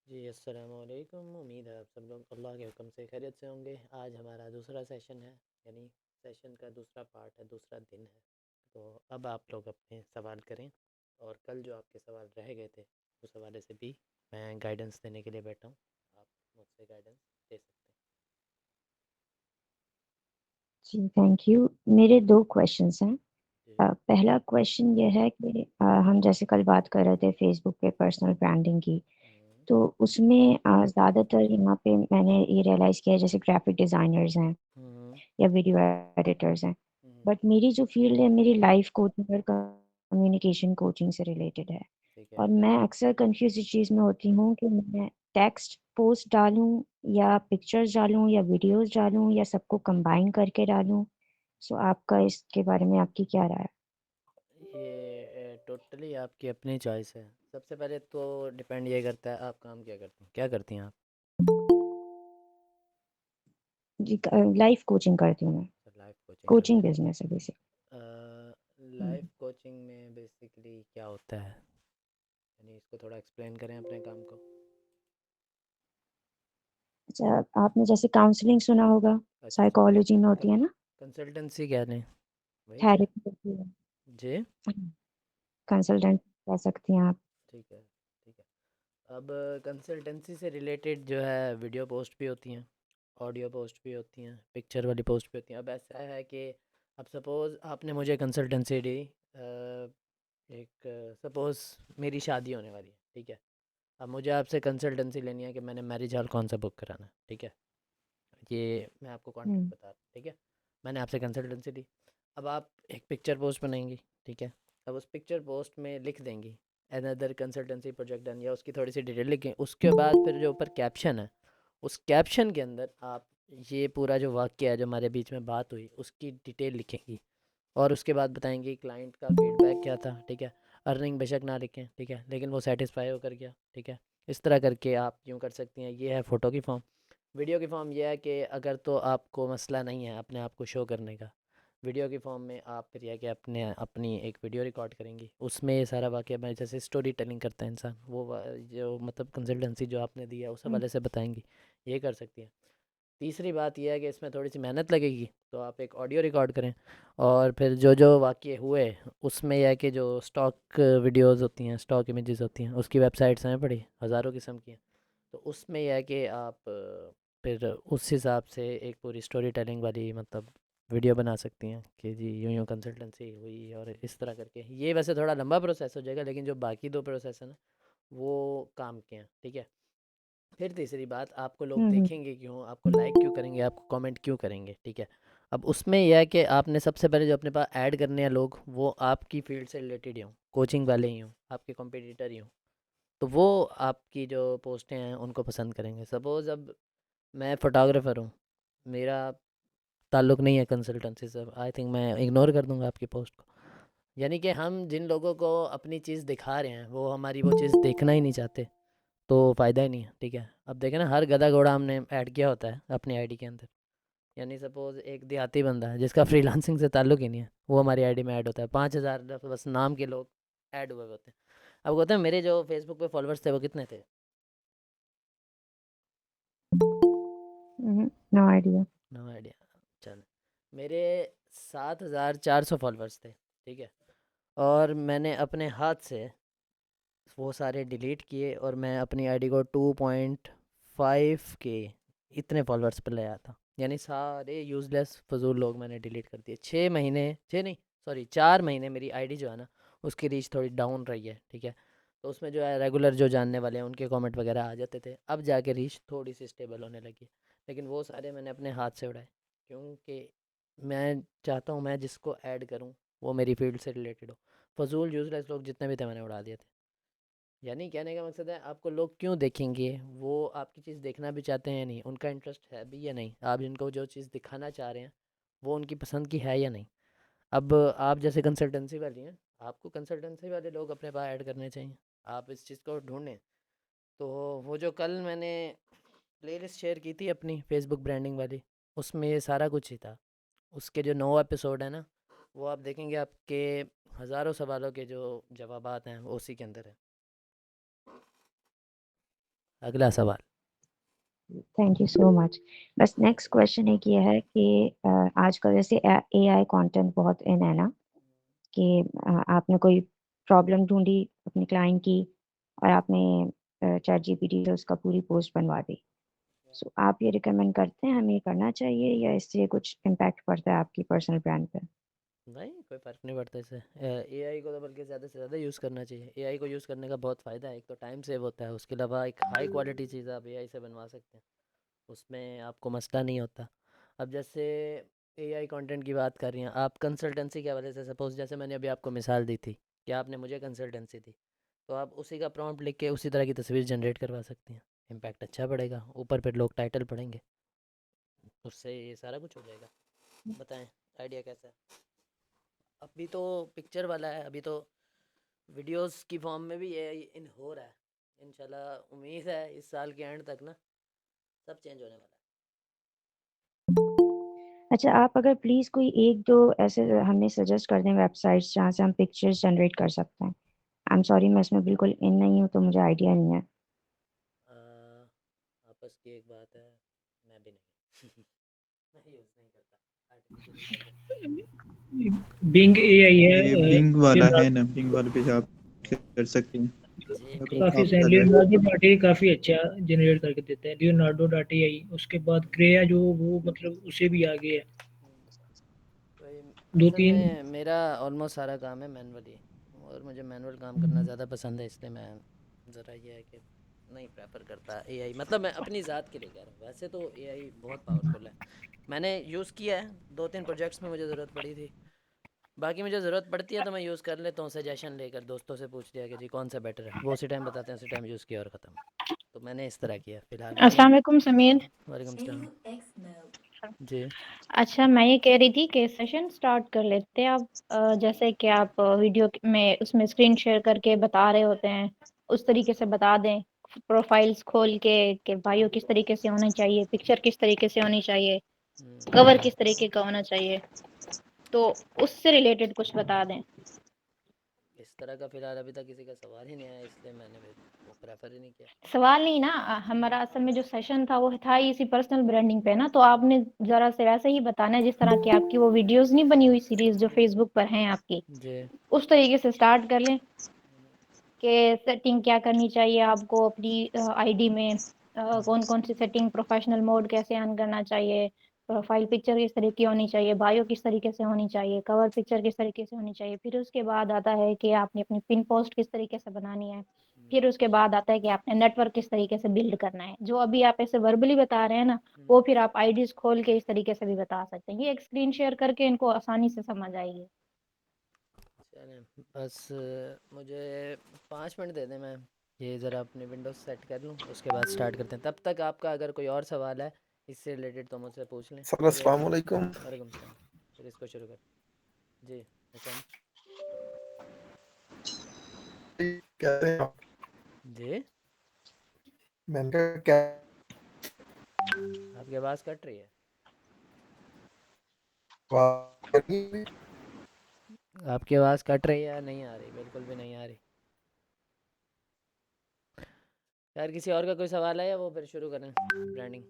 जी अस्सलाम वालेकुम। उम्मीद है आप सब लोग अल्लाह के हुक्म से खैरियत से होंगे। आज हमारा दूसरा सेशन है, यानी सेशन का दूसरा पार्ट है, दूसरा दिन है। तो अब आप लोग अपने सवाल करें, और कल जो आपके सवाल रह गए थे उस हवाले से भी मैं गाइडेंस देने के लिए बैठा हूँ। आप मुझसे गाइडेंस दे सकते जी, थैंक यू। मेरे 2 क्वेश्चंस हैं। हैं। जी। पहला क्वेश्चन ये है कि हम जैसे कल बात कर रहे थे फेसबुक पे पर्सनल ब्रांडिंग की, हम्म। तो उसमें ज़्यादातर यहाँ पे मैंने ये रियलाइज़ किया है जैसे ग्राफिक डिज़ाइनर्स हैं हम्म। या वीडियो एडिटर्स हैं। हम्म। बट मेरी जो फ़ील्ड है मेरी लाइफ़ कोचिंग और कम्युनिकेशन कोचिंग से रिलेटेड है। ठीक है। और मैं अक्सर कन्फ्यूज़ इस चीज़ में होती हूँ कि मैं टेक्स्ट पोस्ट डालूँ या पिक्चर्स डालूँ या वीडियोज़ डालूँ या सबको कंबाइन करके डालूँ? सो आपका इसके बारे में आपकी क्या राय है? ये टोटली आपकी अपनी चॉइस है। सबसे पहले तो डिपेंड ये करता है आप काम क्या करती हैं, क्या करती हैं आप। जी, लाइफ़ कोचिंग करती हूँ मैं। लाइफ कोचिंग कोचिंग करते बिज़नेस है बेसिक। हैं। हुँ। लाइफ कोचिंग में बेसिकली क्या होता है, यानी इसको थोड़ा एक्सप्लेन करें अपने काम को। अच्छा, आपने जैसे काउंसलिंग सुना होगा, अच्छा अच्छा। साइकोलॉजी में होती है ना? कंसल्टेंसी क्या लें, वही क्या। थेरेपी होती है। जी। कंसल्टेंट कह सकती हैं आप। ठीक है। ठीक है। अब कंसल्टेंसी से रिलेटेड जो है वीडियो पोस्ट भी होती हैं, ऑडियो पोस्ट भी होती हैं, पिक्चर वाली पोस्ट भी होती हैं। अब ऐसा है कि अब सपोज़ आपने मुझे कंसल्टेंसी दी, एक सपोज़ मेरी शादी होने वाली है, ठीक है। अब मुझे आपसे कंसल्टेंसी लेनी है कि मैंने मैरिज हॉल कौन सा बुक कराना है, ठीक है। ये मैं आपको कॉन्टेक्ट हुँ, बता रहा हूँ, ठीक है। मैंने आपसे कंसल्टेंसी ली। अब आप एक पिक्चर पोस्ट बनाएंगी, ठीक है। अब उस पिक्चर पोस्ट में लिख देंगी अनदर कंसल्टेंसी प्रोजेक्ट डन, या उसकी थोड़ी सी डिटेल लिखें। उसके बाद फिर जो ऊपर कैप्शन है, उस कैप्शन के अंदर आप ये पूरा जो वाक्य है जो हमारे बीच में बात हुई उसकी डिटेल लिखेंगी। और उसके बाद बताएंगे क्लाइंट का फीडबैक क्या था, ठीक है। अर्निंग बेशक ना लिखें, ठीक है, लेकिन वो सेटिस्फाई होकर गया, ठीक है। इस तरह करके आप यूँ कर सकती हैं। ये है फ़ोटो की फॉर्म। वीडियो की फॉर्म ये है कि अगर तो आपको मसला नहीं है अपने आप को शो करने का, वीडियो की फॉर्म में आप फिर यह कि अपने अपनी एक वीडियो रिकॉर्ड करेंगी। उसमें ये सारा वाक़या मैं जैसे स्टोरी टेलिंग करता है इंसान, वो जो मतलब कंसल्टेंसी जो आपने दिया उस हुँ, हवाले से बताएंगी। ये कर सकती हैं। तीसरी बात यह है कि इसमें थोड़ी सी मेहनत लगेगी, तो आप एक ऑडियो रिकॉर्ड करें। और फिर जो जो वाक़ये हुए उसमें यह है कि जो स्टॉक वीडियोज़ होती हैं, स्टॉक इमेजेस होती हैं, उसकी वेबसाइट्स हैं बड़ी हज़ारों किस्म की हैं। तो उसमें यह है कि आप फिर उस हिसाब से एक पूरी स्टोरी टेलिंग वाली मतलब वीडियो बना सकती हैं कि जी यूँ यूँ कंसल्टेंसी हुई और इस तरह करके। ये वैसे थोड़ा लंबा प्रोसेस हो जाएगा, लेकिन जो बाकी दो प्रोसेस है ना वो काम के हैं, ठीक है। फिर तीसरी बात, आपको लोग हुँ, हुँ, देखेंगे क्यों, आपको लाइक क्यों करेंगे, आपको कमेंट क्यों करेंगे, ठीक है। अब उसमें यह है कि आपने सबसे पहले जो अपने पास ऐड करने हैं लोग, वो आपकी फील्ड से रिलेटेड ही हों, कोचिंग वाले ही हों, आपके कॉम्पिटिटर ही हों। तो वो आपकी जो पोस्टें हैं उनको पसंद करेंगे। सपोज़ अब मैं फ़ोटोग्राफ़र हूँ, मेरा ताल्लुक़ नहीं है कंसल्टेंसी से, आई थिंक मैं इग्नोर कर दूंगा आपकी पोस्ट को। यानी कि हम जिन लोगों को अपनी चीज़ दिखा रहे हैं वो हमारी वो चीज़ देखना ही नहीं चाहते, तो फ़ायदा ही नहीं है, ठीक है। अब देखें ना, हर गधा घोड़ा हमने ऐड किया होता है अपनी आईडी के अंदर। यानी सपोज़ एक देहाती बंदा है जिसका फ्रीलांसिंग से ताल्लुक़ ही नहीं है, वो हमारी आईडी में ऐड होता है। 5,000 बस नाम के लोग ऐड हुए होते हैं। अब कहते हैं मेरे जो फेसबुक पे फॉलोअर्स थे वो कितने थे। हुँ, नो आइडिया। No idea. चल, मेरे 7,400 फॉलोअर्स थे, ठीक है। और मैंने अपने हाथ से वो सारे डिलीट किए और मैं अपनी आईडी को 2.5 के इतने फॉलोअर्स पर ले आया था। यानी सारे यूज़लेस फजूल लोग मैंने डिलीट कर दिए। 6 महीने, 6 नहीं, सॉरी 4 महीने मेरी आईडी जो है ना उसकी रीच थोड़ी डाउन रही है, ठीक है। तो उसमें जो है रेगुलर जो जानने वाले हैं उनके कमेंट वगैरह आ जाते थे, अब जाके रीच थोड़ी सी स्टेबल होने लगी। लेकिन वो सारे मैंने अपने हाथ से उड़ाए, क्योंकि मैं चाहता हूँ मैं जिसको ऐड करूँ वो मेरी फील्ड से रिलेटेड हो। फजूल यूज़लेस लोग जितने भी थे मैंने उड़ा दिए थे। यानी कहने का मकसद है आपको लोग क्यों देखेंगे, वो आपकी चीज़ देखना भी चाहते हैं या नहीं, उनका इंटरेस्ट है भी या नहीं, आप जिनको जो चीज़ दिखाना चाह रहे हैं वो उनकी पसंद की है या नहीं। अब आप जैसे कंसल्टेंसी वाली हैं, आपको कंसल्टेंसी वाले लोग अपने पास ऐड करने चाहिए। आप इस चीज़ को ढूंढें। तो वो जो कल मैंने प्लेलिस्ट शेयर की थी अपनी फेसबुक ब्रांडिंग वाली, उसमें ये सारा कुछ ही था। उसके जो 9 एपिसोड है ना, वो आप देखेंगे आपके हज़ारों सवालों के जो जवाबात हैं वो उसी के अंदर है। अगला सवाल। Thank you so much. बस नेक्स्ट क्वेश्चन एक ये है कि आजकल जैसे एआई कंटेंट बहुत इन है ना, कि आपने कोई प्रॉब्लम ढूंढी अपने क्लाइंट की और आपने चैट जीपीटी से उसका पूरी पोस्ट बनवा दी। सो आप ये रिकमेंड करते हैं हमें ये करना चाहिए, या इससे कुछ इम्पैक्ट पड़ता है आपकी पर्सनल ब्रांड पे? नहीं, कोई फ़र्क नहीं पड़ता इससे। एआई को तो बल्कि ज़्यादा से ज़्यादा यूज़ करना चाहिए। एआई को यूज़ करने का बहुत फ़ायदा है। एक तो टाइम सेव होता है, उसके अलावा एक हाई क्वालिटी चीज़ आप एआई से बनवा सकते हैं, उसमें आपको मसला नहीं होता। अब जैसे एआई कंटेंट की बात कर रही हैं आप, कंसल्टेंसी के हवाले से सपोज़ जैसे मैंने अभी आपको मिसाल दी थी कि आपने मुझे कंसल्टेंसी दी, तो आप उसी का प्रॉम्प्ट लिख के उसी तरह की तस्वीर जनरेट करवा सकती हैं। इम्पैक्ट अच्छा पड़ेगा, ऊपर फिर लोग टाइटल पढ़ेंगे, उससे ये सारा कुछ हो जाएगा। बताएं आइडिया कैसा है? अभी तो पिक्चर वाला है, अभी तो वीडियोस की फॉर्म में भी ये इन हो रहा है। इंशाल्लाह उम्मीद है इस साल के एंड तक ना सब चेंज होने वाला अच्छा, आप अगर प्लीज़ कोई एक दो ऐसे हमें सजेस्ट कर दें वेबसाइट्स जहाँ से हम पिक्चर्स जनरेट कर सकते हैं। आई एम सॉरी, मैं इसमें बिल्कुल इन नहीं हूँ तो मुझे आइडिया नहीं है। है। आपस की एक बात है, मैं भी नहीं मैं यूज़ नहीं करता आर्टिफिशियल इंटेलिजेंस। बिंग एआई है। ये बिंग वाला है लियोनार्डो ना, बिंग वाले पे आप कर सकते हैं। जी अगर पिंक काफी आप से कर रहे हैं लियोनार्डो डॉट ए काफी अच्छा जनरेट करके देता है, लियोनार्डो डॉट एआई। उसके बाद क्रेया जो वो मतलब उसे भी आगे है। कोई दो असल तीन में मेरा ऑलमोस्ट सारा काम है मैनुअली, और मुझे मैनुअल काम करना ज़्यादा पसंद है, इसलिए मैं ज़रा ये है कि नहीं प्रेफर करता एआई। मतलब मैं अपनी ज़ात के लिए कह रहा हूँ, वैसे तो एआई बहुत पावरफुल है। मैंने यूज़ किया है, 2-3 प्रोजेक्ट्स में मुझे ज़रूरत पड़ी थी। बाकी मुझे ज़रूरत पड़ती है तो मैं यूज़ कर लेता हूँ, सजेशन लेकर दोस्तों से पूछ लिया कि जी कौन सा बेटर है, वो उसी टाइम बताते हैं, उसी टाइम यूज़ किया और ख़त्म। तो मैंने इस तरह किया फ़िलहाल अभी। अस्सलाम वालेकुम समीर। वालेकुम सलाम। जी अच्छा, मैं ये कह रही थी कि सेशन स्टार्ट कर लेते हैं आप। जैसे कि आप वीडियो में उसमें स्क्रीन शेयर करके बता रहे होते हैं, उस तरीके से बता दें। प्रोफाइल्स खोल के कि बायो किस तरीके से होनी चाहिए, पिक्चर किस तरीके से होनी चाहिए, कवर किस तरीके का होना चाहिए, तो उससे रिलेटेड कुछ बता दें। इस तरह का फ़िलहाल अभी तक किसी का सवाल ही नहीं आया, इसलिए मैंने फिर वो प्रेफर ही नहीं किया। सवाल नहीं ना, हमारा असल में जो सेशन था वो था ही इसी पर्सनल ब्रांडिंग पे ना, तो आपने ज़रा से वैसे ही बताना है जिस तरह की आपकी वो वीडियोज़ नहीं बनी हुई सीरीज़ जो फ़ेसबुक पर हैं आपकी, जी उस तरीके से स्टार्ट कर लें कि सेटिंग क्या करनी चाहिए आपको अपनी आईडी में, कौन-कौन सी सेटिंग, प्रोफेशनल मोड कैसे ऑन करना चाहिए, प्रोफाइल पिक्चर किस तरह की होनी चाहिए, बायो किस तरीके से होनी चाहिए, कवर पिक्चर किस तरीके से होनी चाहिए। फिर उसके बाद आता है कि आपने अपनी पिन पोस्ट किस तरीके से बनानी है। फिर उसके बाद आता है कि आपने नेटवर्क किस तरीके से बिल्ड करना है। जो अभी आप ऐसे वर्बली बता रहे हैं ना, वो फिर आप आईडीज़ खोल के इस तरीके से भी बता सकते हैं। ये एक स्क्रीन शेयर करके इनको आसानी से समझ आएगी। चलें, बस मुझे 5 मिनट दे दें, मैं ये ज़रा अपनी विंडोज सेट कर लूँ, उसके बाद स्टार्ट करते हैं। तब तक आपका अगर कोई और सवाल है इससे रिलेटेड तो मुझसे पूछ लें, सर फिर अस्सलाम वालेकुम। वालेकुम सलाम, फिर इसको शुरू कर। जी हुसैन। कैसे हैं आप? जी मैंने कहा क्या आपकी आवाज़ कट रही है। बात करनी? आपकी आवाज़ कट रही है, नहीं आ रही, बिल्कुल भी नहीं आ रही। यार किसी और का कोई सवाल है या वो फिर शुरू करें ब्रांडिंग?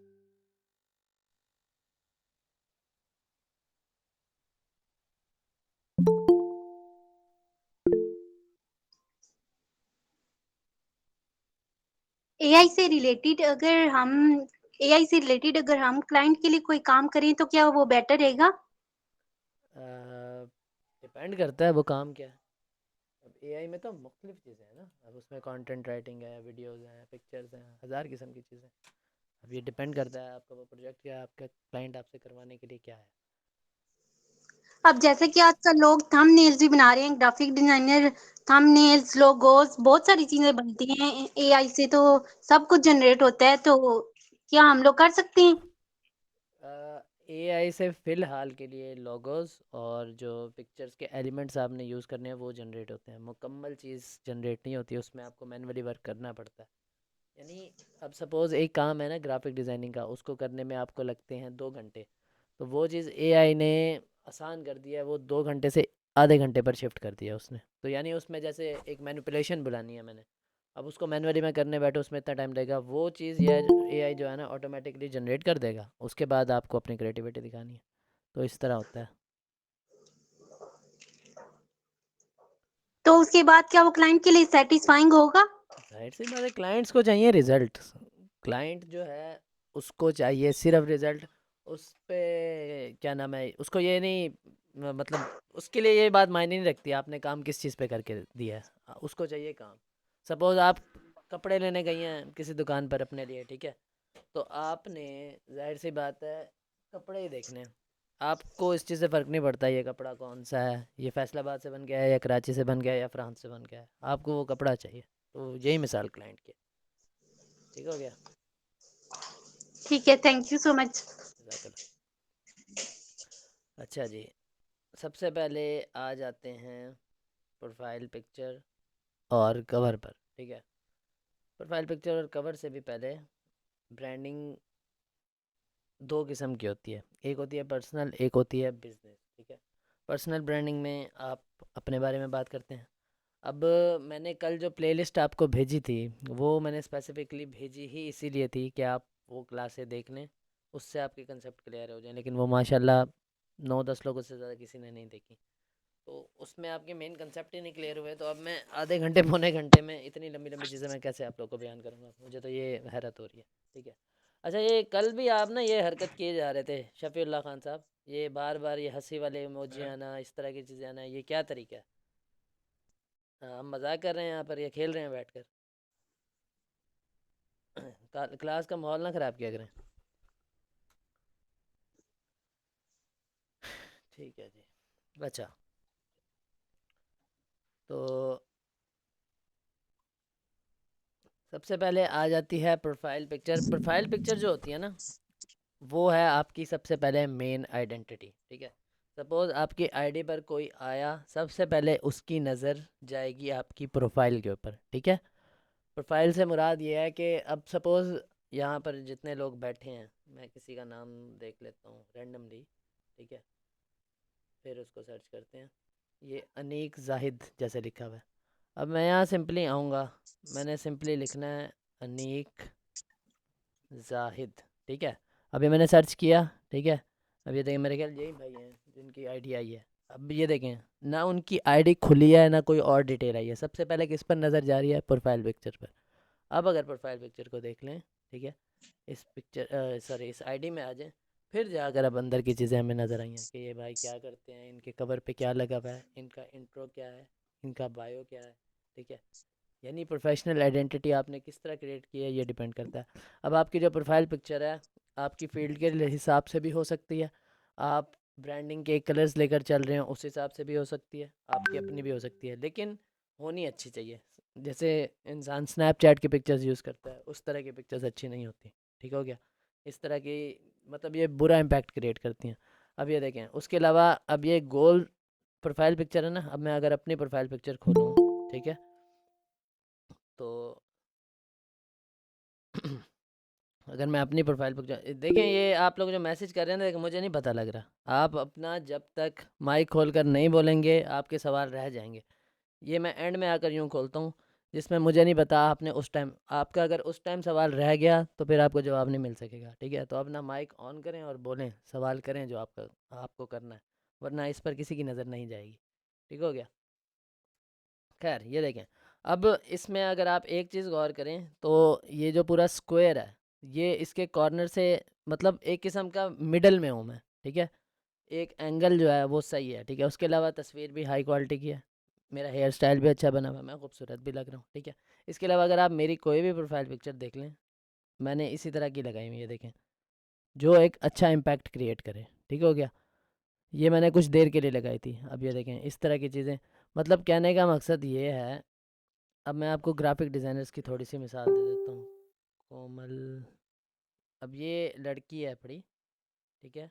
एआई से रिलेटेड अगर हम क्लाइंट के लिए कोई काम करें तो क्या वो बेटर रहेगा? डिपेंड करता है वो काम क्या है। अब एआई में तो मुख्तलिफ चीज़ें हैं ना, अब उसमें कंटेंट राइटिंग है, वीडियोस हैं, पिक्चर्स हैं, हज़ार किस्म की चीज़ें। अब ये डिपेंड करता है आपका वो प्रोजेक्ट क्या है, आपका क्लाइंट आपसे करवाने के लिए क्या है। अब जैसे कि आजकल लोग थंबनेल्स भी बना रहे हैं, ग्राफिक डिजाइनर थंबनेल्स, लोगोस बहुत सारी चीजें बनती हैं एआई से, तो सब कुछ जनरेट होता है, तो क्या हम लोग कर सकते हैं? एआई से फ़िलहाल के लिए लोगोस और जो पिक्चर्स के एलिमेंट्स आपने यूज़ करने हैं वो जनरेट होते हैं, मुकम्मल चीज़ जनरेट नहीं होती, उसमें आपको मैनुअली वर्क करना पड़ता है। यानी अब सपोज़ एक काम है ना ग्राफिक डिज़ाइनिंग का, उसको करने में आपको लगते हैं 2 घंटे, तो वो चीज़ एआई ने आसान कर दिया है, वो 2 घंटे से आधे घंटे पर शिफ्ट कर दिया उसने। तो यानी उसमें जैसे एक मैनिपुलेशन बुलानी है मैंने, अब उसको मैनुअली मैं करने बैठो उसमें इतना टाइम लगेगा, वो चीज़ ये एआई जो है ना ऑटोमेटिकली जनरेट कर देगा, उसके बाद आपको अपनी क्रिएटिविटी दिखानी है। तो इस तरह होता है। तो उसके बाद क्या वो क्लाइंट के लिए सेटिस्फाइंग होगा? जाहिर सी बात है, क्लाइंट्स को चाहिए रिजल्ट। क्लाइंट जो है उसको चाहिए सिर्फ रिजल्ट। उस पे क्या नाम है, उसको ये नहीं मतलब उसके लिए ये बात मायने नहीं रखती आपने काम किस चीज़ पे करके दिया है, उसको चाहिए काम। सपोज़ आप कपड़े लेने गई हैं किसी दुकान पर अपने लिए, ठीक है, तो आपने जाहिर सी बात है कपड़े ही देखने हैं। आपको इस चीज़ से फ़र्क नहीं पड़ता ये कपड़ा कौन सा है, ये फैसलाबाद से बन गया है या कराची से बन गया है या फ्रांस से बन गया है, आपको वो कपड़ा चाहिए। तो यही मिसाल क्लाइंट की। ठीक हो गया। ठीक है, थैंक यू सो मच। जज़ाकल्लाह। अच्छा जी, सबसे पहले आ जाते हैं प्रोफाइल पिक्चर और कवर पर। ठीक है, प्रोफाइल पिक्चर और कवर से भी पहले ब्रांडिंग दो किस्म की होती है, एक होती है पर्सनल, एक होती है बिजनेस। ठीक है, पर्सनल ब्रांडिंग में आप अपने बारे में बात करते हैं। अब मैंने कल जो प्लेलिस्ट आपको भेजी थी वो मैंने स्पेसिफिकली भेजी ही इसीलिए थी कि आप वो क्लासें देख लें, उससे आपके कंसेप्ट क्लियर हो जाए, लेकिन वो माशाल्लाह 9-10 लोगों से ज़्यादा किसी ने नहीं देखी। तो उसमें आपके मेन कंसेप्ट ही नहीं क्लियर हुए, तो अब मैं आधे घंटे पौने घंटे में इतनी लंबी लंबी चीज़ें मैं कैसे आप लोग को बयान करूँगा, मुझे तो ये हैरत हो रही है। ठीक है, अच्छा ये कल भी आप ना ये हरकत किए जा रहे थे शफीउल्लाह खान साहब, ये बार बार ये हंसी वाले इमोजी आना, इस तरह की चीज़ें आना, ये क्या तरीका है? हाँ, हम मजाक कर रहे हैं यहाँ पर या खेल रहे हैं बैठकर? क्लास का माहौल ना ख़राब किया करें। ठीक है जी। अच्छा, तो सबसे पहले आ जाती है प्रोफाइल पिक्चर। प्रोफाइल पिक्चर जो होती है ना वो है आपकी सबसे पहले मेन आइडेंटिटी। ठीक है, सपोज़ आपकी आईडी पर कोई आया, सबसे पहले उसकी नज़र जाएगी आपकी प्रोफाइल के ऊपर। ठीक है, प्रोफाइल से मुराद ये है कि अब सपोज़ यहाँ पर जितने लोग बैठे हैं, मैं किसी का नाम देख लेता हूँ रैंडमली। ठीक है, फिर उसको सर्च करते हैं, ये अनीक जाहिद जैसे लिखा हुआ है। अब मैं यहाँ सिंपली आऊँगा, मैंने सिंपली लिखना है अनीक जाहिद। ठीक है, अभी मैंने सर्च किया। ठीक है, अब ये देखें मेरे ख्याल यही भाई हैं जिनकी आईडी आई है। अब ये देखें ना उनकी आईडी खुली है ना कोई और डिटेल आई है, सबसे पहले किस पर नज़र जा रही है? प्रोफाइल पिक्चर पर। अब अगर प्रोफाइल पिक्चर को देख लें, ठीक है, इस पिक्चर सॉरी इस आईडी में आ जाएं, फिर जाकर अब अंदर की चीज़ें हमें नज़र आई हैं कि ये भाई क्या करते हैं, इनके कवर पे क्या लगा हुआ है, इनका इंट्रो क्या है, इनका बायो क्या है। ठीक है, यानी प्रोफेशनल आइडेंटिटी आपने किस तरह क्रिएट की है ये डिपेंड करता है। अब आपकी जो प्रोफाइल पिक्चर है आपकी फील्ड के हिसाब से भी हो सकती है, आप ब्रांडिंग के कलर्स लेकर चल रहे हैं उस हिसाब से भी हो सकती है, आपकी अपनी भी हो सकती है, लेकिन होनी अच्छी चाहिए। जैसे इंसान स्नैपचैट की पिक्चर्स यूज़ करता है उस तरह की पिक्चर्स अच्छी नहीं होती। ठीक हो गया, इस तरह की मतलब ये बुरा इम्पैक्ट क्रिएट करती हैं। अब ये देखें, उसके अलावा अब ये गोल प्रोफाइल पिक्चर है ना, अब मैं अगर अपनी प्रोफाइल पिक्चर खोलूँ, ठीक है, तो अगर मैं अपनी प्रोफाइल पिक्चर देखें, ये आप लोग जो मैसेज कर रहे हैं ना, देखिए मुझे नहीं पता लग रहा, आप अपना जब तक माइक खोलकर नहीं बोलेंगे आपके सवाल रह जाएंगे। ये मैं एंड में आकर यूँ खोलता हूँ जिसमें मुझे नहीं पता आपने उस टाइम, आपका अगर उस टाइम सवाल रह गया तो फिर आपको जवाब नहीं मिल सकेगा। ठीक है, तो अपना माइक ऑन करें और बोलें, सवाल करें जो आपका आपको करना है, वरना इस पर किसी की नज़र नहीं जाएगी। ठीक हो गया। खैर ये देखें, अब इसमें अगर आप एक चीज़ गौर करें तो ये जो पूरा स्क्वायर है ये इसके कॉर्नर से मतलब एक किस्म का मिडल में हूँ मैं। ठीक है, एक एंगल जो है वो सही है। ठीक है, उसके अलावा तस्वीर भी हाई क्वालिटी की है, मेरा हेयर स्टाइल भी अच्छा बना हुआ है, मैं खूबसूरत भी लग रहा हूँ। ठीक है, इसके अलावा अगर आप मेरी कोई भी प्रोफाइल पिक्चर देख लें, मैंने इसी तरह की लगाई हुई है, देखें, जो एक अच्छा इम्पैक्ट क्रिएट करे। ठीक हो गया, ये मैंने कुछ देर के लिए लगाई थी। अब ये देखें इस तरह की चीज़ें, मतलब कहने का मकसद ये है। अब मैं आपको ग्राफिक डिज़ाइनर्स की थोड़ी सी मिसाल दे देता हूँ। कोमल, अब ये लड़की है पड़ी। ठीक है,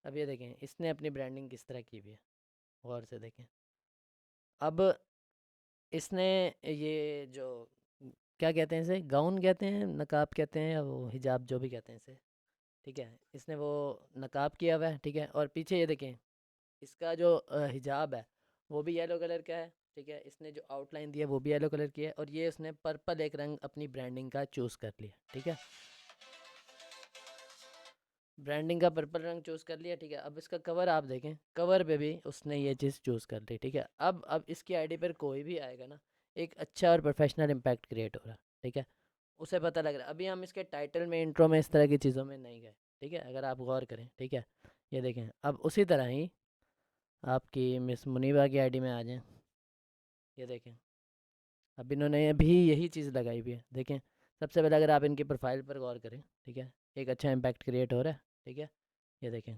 अब ये देखें इसने अपनी ब्रांडिंग किस तरह की हुई है, गौर से देखें। अब इसने ये जो क्या कहते हैं इसे, गाउन कहते हैं, नकाब कहते हैं, या वो हिजाब जो भी कहते हैं इसे। ठीक है, इसने वो नकाब किया हुआ है। ठीक है, और पीछे ये देखें इसका जो हिजाब है वो भी येलो कलर का है, ठीक है। इसने जो आउटलाइन दिया वो भी येलो कलर की है, और ये उसने पर्पल एक रंग अपनी ब्रांडिंग का चूज़ कर लिया, ठीक है। ब्रांडिंग का पर्पल रंग चूज़ कर लिया, ठीक है। अब इसका कवर आप देखें, कवर पे भी उसने ये चीज़ चूज़ कर ली, ठीक है। अब इसकी आईडी पर कोई भी आएगा ना, एक अच्छा और प्रोफेशनल इम्पैक्ट क्रिएट हो रहा है, ठीक है। उसे पता लग रहा है। अभी हम इसके टाइटल में, इंट्रो में इस तरह की चीज़ों में नहीं गए, ठीक है, अगर आप गौर करें, ठीक है। ये देखें, अब उसी तरह ही आपकी मिस मुनीबा की आईडी में आ जाएं। ये देखें, अब इन्होंने अभी यही चीज़ लगाई हुई है, देखें। सबसे पहले अगर आप इनकी प्रोफाइल पर गौर करें, ठीक है, एक अच्छा इम्पैक्ट क्रिएट हो रहा है, ठीक है। ये देखें,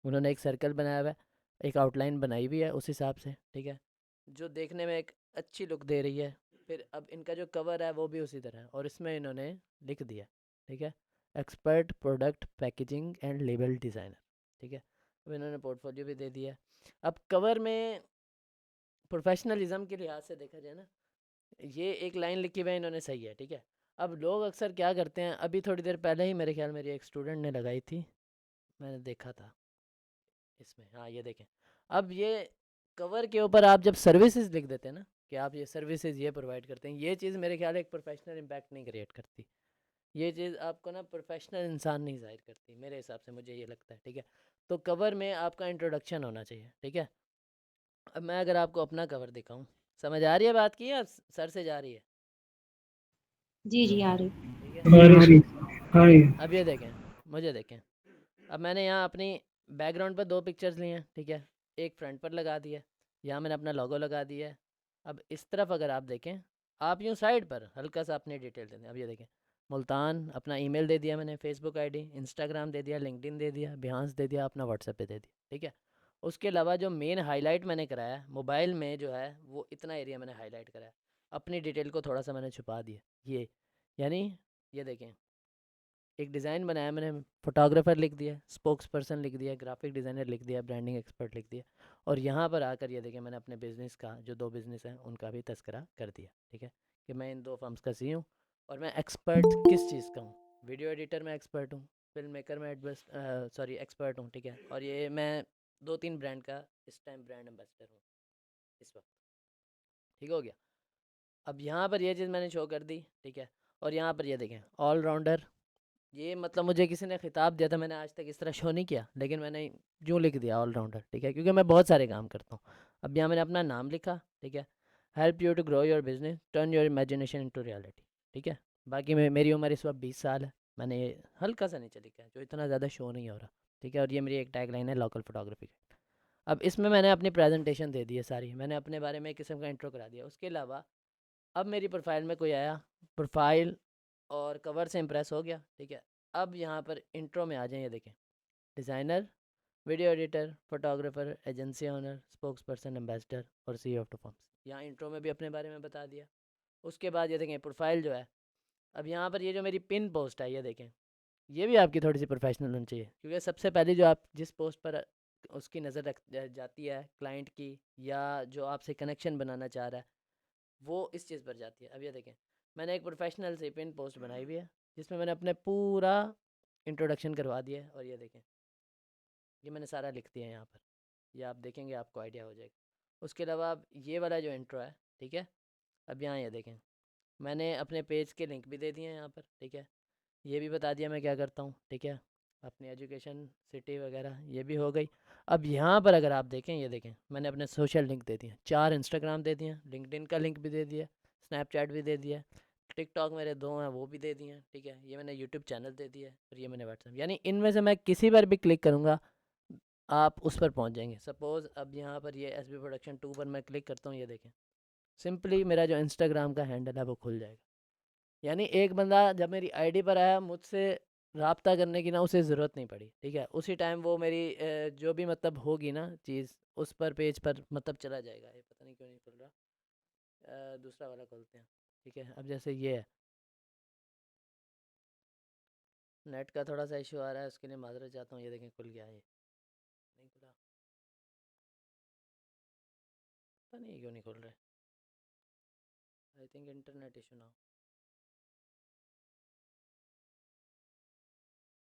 उन्होंने एक सर्कल बनाया हुआ है, एक आउटलाइन बनाई हुई है उस हिसाब से, ठीक है, जो देखने में एक अच्छी लुक दे रही है। फिर अब इनका जो कवर है वो भी उसी तरह है, और इसमें इन्होंने लिख दिया, ठीक है, expert product packaging and label designer, ठीक है। अब इन्होंने पोर्टफोलियो भी दे दिया है। अब कवर में प्रोफेशनलिज्म के लिहाज से देखा जाए ना, ये एक लाइन लिखी हुई है इन्होंने, सही है, ठीक है। अब लोग अक्सर क्या करते हैं, अभी थोड़ी देर पहले ही मेरे ख्याल मेरी एक स्टूडेंट ने लगाई थी, मैंने देखा था इसमें, हाँ ये देखें। अब ये कवर के ऊपर आप जब सर्विसेज लिख देते हैं ना, कि आप ये सर्विसेज ये प्रोवाइड करते हैं, ये चीज़ मेरे ख्याल एक प्रोफेशनल इम्पैक्ट नहीं क्रिएट करती। ये चीज़ आपको ना प्रोफेशनल इंसान नहीं जाहिर करती, मेरे हिसाब से, मुझे ये लगता है, ठीक है। तो कवर में आपका इंट्रोडक्शन होना चाहिए, ठीक है। अब मैं अगर आपको अपना कवर दिखाऊं, समझ आ रही है बात की, या सर से जा रही है? जी जी आ रही। ठीक है। हाँ जी। अब ये देखें, मुझे देखें, अब मैंने यहाँ अपनी बैकग्राउंड पर 2 पिक्चर्स ली हैं, ठीक है। एक फ्रंट पर लगा दिया है, यहाँ मैंने अपना लोगो लगा दिया है। अब इस तरफ अगर आप देखें, आप यूँ साइड पर हल्का सा अपनी डिटेल दे दें। अब ये देखें, मुल्तान अपना ईमेल दे दिया मैंने, फेसबुक आईडी, इंस्टाग्राम दे दिया, लिंक्डइन दे दिया, बिहांस दे दिया, अपना व्हाट्सएप पे दे दिया, ठीक है। उसके अलावा जो मेन हाईलाइट मैंने कराया मोबाइल में जो है, वो इतना एरिया मैंने हाईलाइट कराया, अपनी डिटेल को थोड़ा सा मैंने छुपा दिया, ये यानी ये देखें, एक डिज़ाइन बनाया मैंने, फोटोग्राफर लिख दिया, स्पोक्स पर्सन लिख दिया, ग्राफिक डिज़ाइनर लिख दिया, ब्रांडिंग एक्सपर्ट लिख दिया, और यहाँ पर आकर ये देखिए मैंने अपने बिज़नेस का, जो 2 बिज़नेस हैं उनका भी तस्करा कर दिया, ठीक है, कि मैं इन 2 फर्म्स का सी हूँ, और मैं एक्सपर्ट किस चीज़ का हूँ। वीडियो एडिटर में एक्सपर्ट हूँ, फिल्म मेकर में एक्सपर्ट हूँ, ठीक है। और ये मैं 2-3 ब्रांड का इस टाइम ब्रांड एम्बेसडर हूँ इस वक्त, ठीक हो गया। अब यहाँ पर ये चीज़ मैंने शो कर दी, ठीक है। और यहाँ पर ये देखें, ऑलराउंडर, ये मतलब मुझे किसी ने खिताब दिया था, मैंने आज तक इस तरह शो नहीं किया, लेकिन मैंने यूँ लिख दिया ऑलराउंडर, ठीक है, क्योंकि मैं बहुत सारे काम करता हूँ। अब यहाँ मैंने अपना नाम लिखा, ठीक है, help you to grow your business, turn your imagination into reality, ठीक है। बाकी मेरी उम्र इस वक्त 20 साल है, मैंने ये हल्का सा नीचे लिखा है, जो इतना ज़्यादा शो नहीं हो रहा, ठीक है। और ये मेरी एक टैग लाइन है, लोकल फोटोग्राफी। अब इसमें मैंने अपनी प्रेजेंटेशन दे दी है सारी, मैंने अपने बारे में एक किस्म का इंट्रो करा दिया। उसके अलावा अब मेरी प्रोफाइल में कोई आया, प्रोफाइल और कवर से इम्प्रेस हो गया, ठीक है। अब यहाँ पर इंट्रो में आ जाए, ये देखें, designer, video editor, photographer, agency owner, spokes person, ambassador और CEO ऑफ टू फॉर्म्स। यहाँ इंट्रो में भी अपने बारे में बता दिया। उसके बाद ये देखें प्रोफाइल जो है, अब यहाँ पर ये जो मेरी पिन पोस्ट है, ये देखें, ये भी आपकी थोड़ी सी प्रोफेशनल होनी चाहिए, क्योंकि सबसे पहले जो आप जिस पोस्ट पर उसकी नज़र रख जाती है क्लाइंट की, या जो आपसे कनेक्शन बनाना चाह रहा है, वो इस चीज़ पर जाती है। अब ये देखें, मैंने एक प्रोफेशनल सी पिन पोस्ट बनाई हुई है, जिसमें मैंने अपने पूरा इंट्रोडक्शन करवा दिया है, और ये देखें, ये मैंने सारा लिख दिया है यहाँ पर, ये आप देखेंगे आपको आइडिया हो जाएगा। उसके अलावा अब ये वाला जो इंट्रो है, ठीक है, अब यहाँ ये देखें, मैंने अपने पेज के लिंक भी दे दिए हैं यहाँ पर, ठीक है। ये भी बता दिया मैं क्या करता हूँ, ठीक है, अपनी एजुकेशन, सिटी वगैरह ये भी हो गई। अब यहाँ पर अगर आप देखें, ये देखें, मैंने अपने सोशल लिंक दे दिए, 4 इंस्टाग्राम दे दिए, लिंक्डइन का लिंक भी दे दिया, स्नैपचैट भी दे दिया, टिकटॉक मेरे 2 हैं वो भी दे दिए हैं, ठीक है। ये मैंने यूट्यूब चैनल दे दिया है, और ये मैंने व्हाट्सएप, यानी इनमें से मैं किसी पर भी क्लिक करूँगा आप उस पर पहुँच जाएंगे। सपोज़ अब यहाँ पर ये SB प्रोडक्शन 2 पर मैं क्लिक करता हूँ, ये देखें, सिंपली मेरा जो इंस्टाग्राम का हैंडल है वो खुल जाएगा। यानी एक बंदा जब मेरी आईडी पर आया, मुझसे रब्ता करने की ना उसे ज़रूरत नहीं पड़ी, ठीक है। उसी टाइम वो मेरी जो भी मतलब होगी ना चीज़, उस पर पेज पर मतलब चला जाएगा। ये पता नहीं क्यों नहीं खुल रहा, दूसरा वाला खोलते हैं, ठीक है। अब जैसे ये है, नेट का थोड़ा सा इशू आ रहा है, उसके लिए माजरत चाहता हूँ। ये देखें खुल गया, ये नहीं खुला, पता नहीं क्यों नहीं खुल रहा है, आई थिंक इंटरनेट इशू ना हो।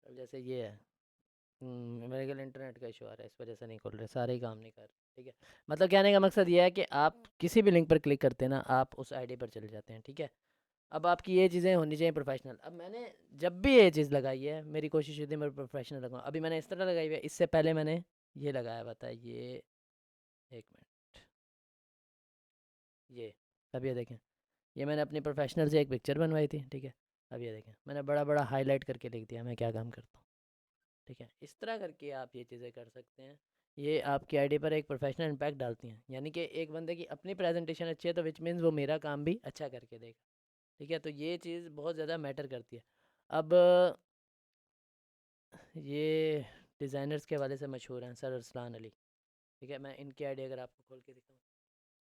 अब जैसे ये है, मेरे ख्याल इंटरनेट का इशू आ रहा है, इस वजह से नहीं खुल रहे, सारे ही काम नहीं कर रहे, ठीक है। मतलब कहने का मकसद ये है कि आप किसी भी लिंक पर क्लिक करते हैं ना, आप उस आईडी पर चले जाते हैं, ठीक है। अब आपकी ये चीज़ें होनी चाहिए प्रोफेशनल। अब मैंने जब भी ये चीज़ लगाई है, मेरी कोशिश होती है मैं प्रोफेशनल लगाऊँ। अभी मैंने इस तरह लगाई हुई है, इससे पहले मैंने ये लगाया हुआ था, ये 1 मिनट, ये अब ये देखें, ये मैंने अपनी प्रोफेशनल से एक पिक्चर बनवाई थी, ठीक है। अब ये देखें, मैंने बड़ा बड़ा हाईलाइट करके लिख दिया मैं क्या काम करता हूँ, ठीक है। इस तरह करके आप ये चीज़ें कर सकते हैं। ये आपकी आईडी पर एक प्रोफेशनल इम्पैक्ट डालती हैं, यानी कि एक बंदे की अपनी प्रेजेंटेशन अच्छी है तो विच मीन्स वो मेरा काम भी अच्छा करके देगा, ठीक है। तो ये चीज़ बहुत ज़्यादा मैटर करती है। अब ये डिज़ाइनर्स के हवाले से मशहूर हैं सर अरसलान अली, ठीक है। मैं इनकी आईडी अगर आपको खोल के दिखाऊँ,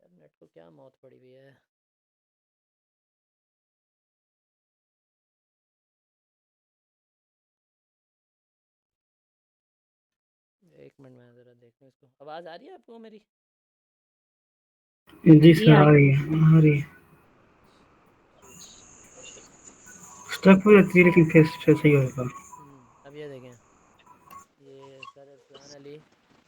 यार नेट को क्या मौत पड़ी हुई है। एक मिनट मैं ज़रा देखूँ इसको, आवाज़ आ रही है आपको मेरी? जी सर, आ रही है, आ रही है। स्टक हो जाती है लेकिन फिर से सही होगा। अब ये देखें, ये sir Arsalan Ali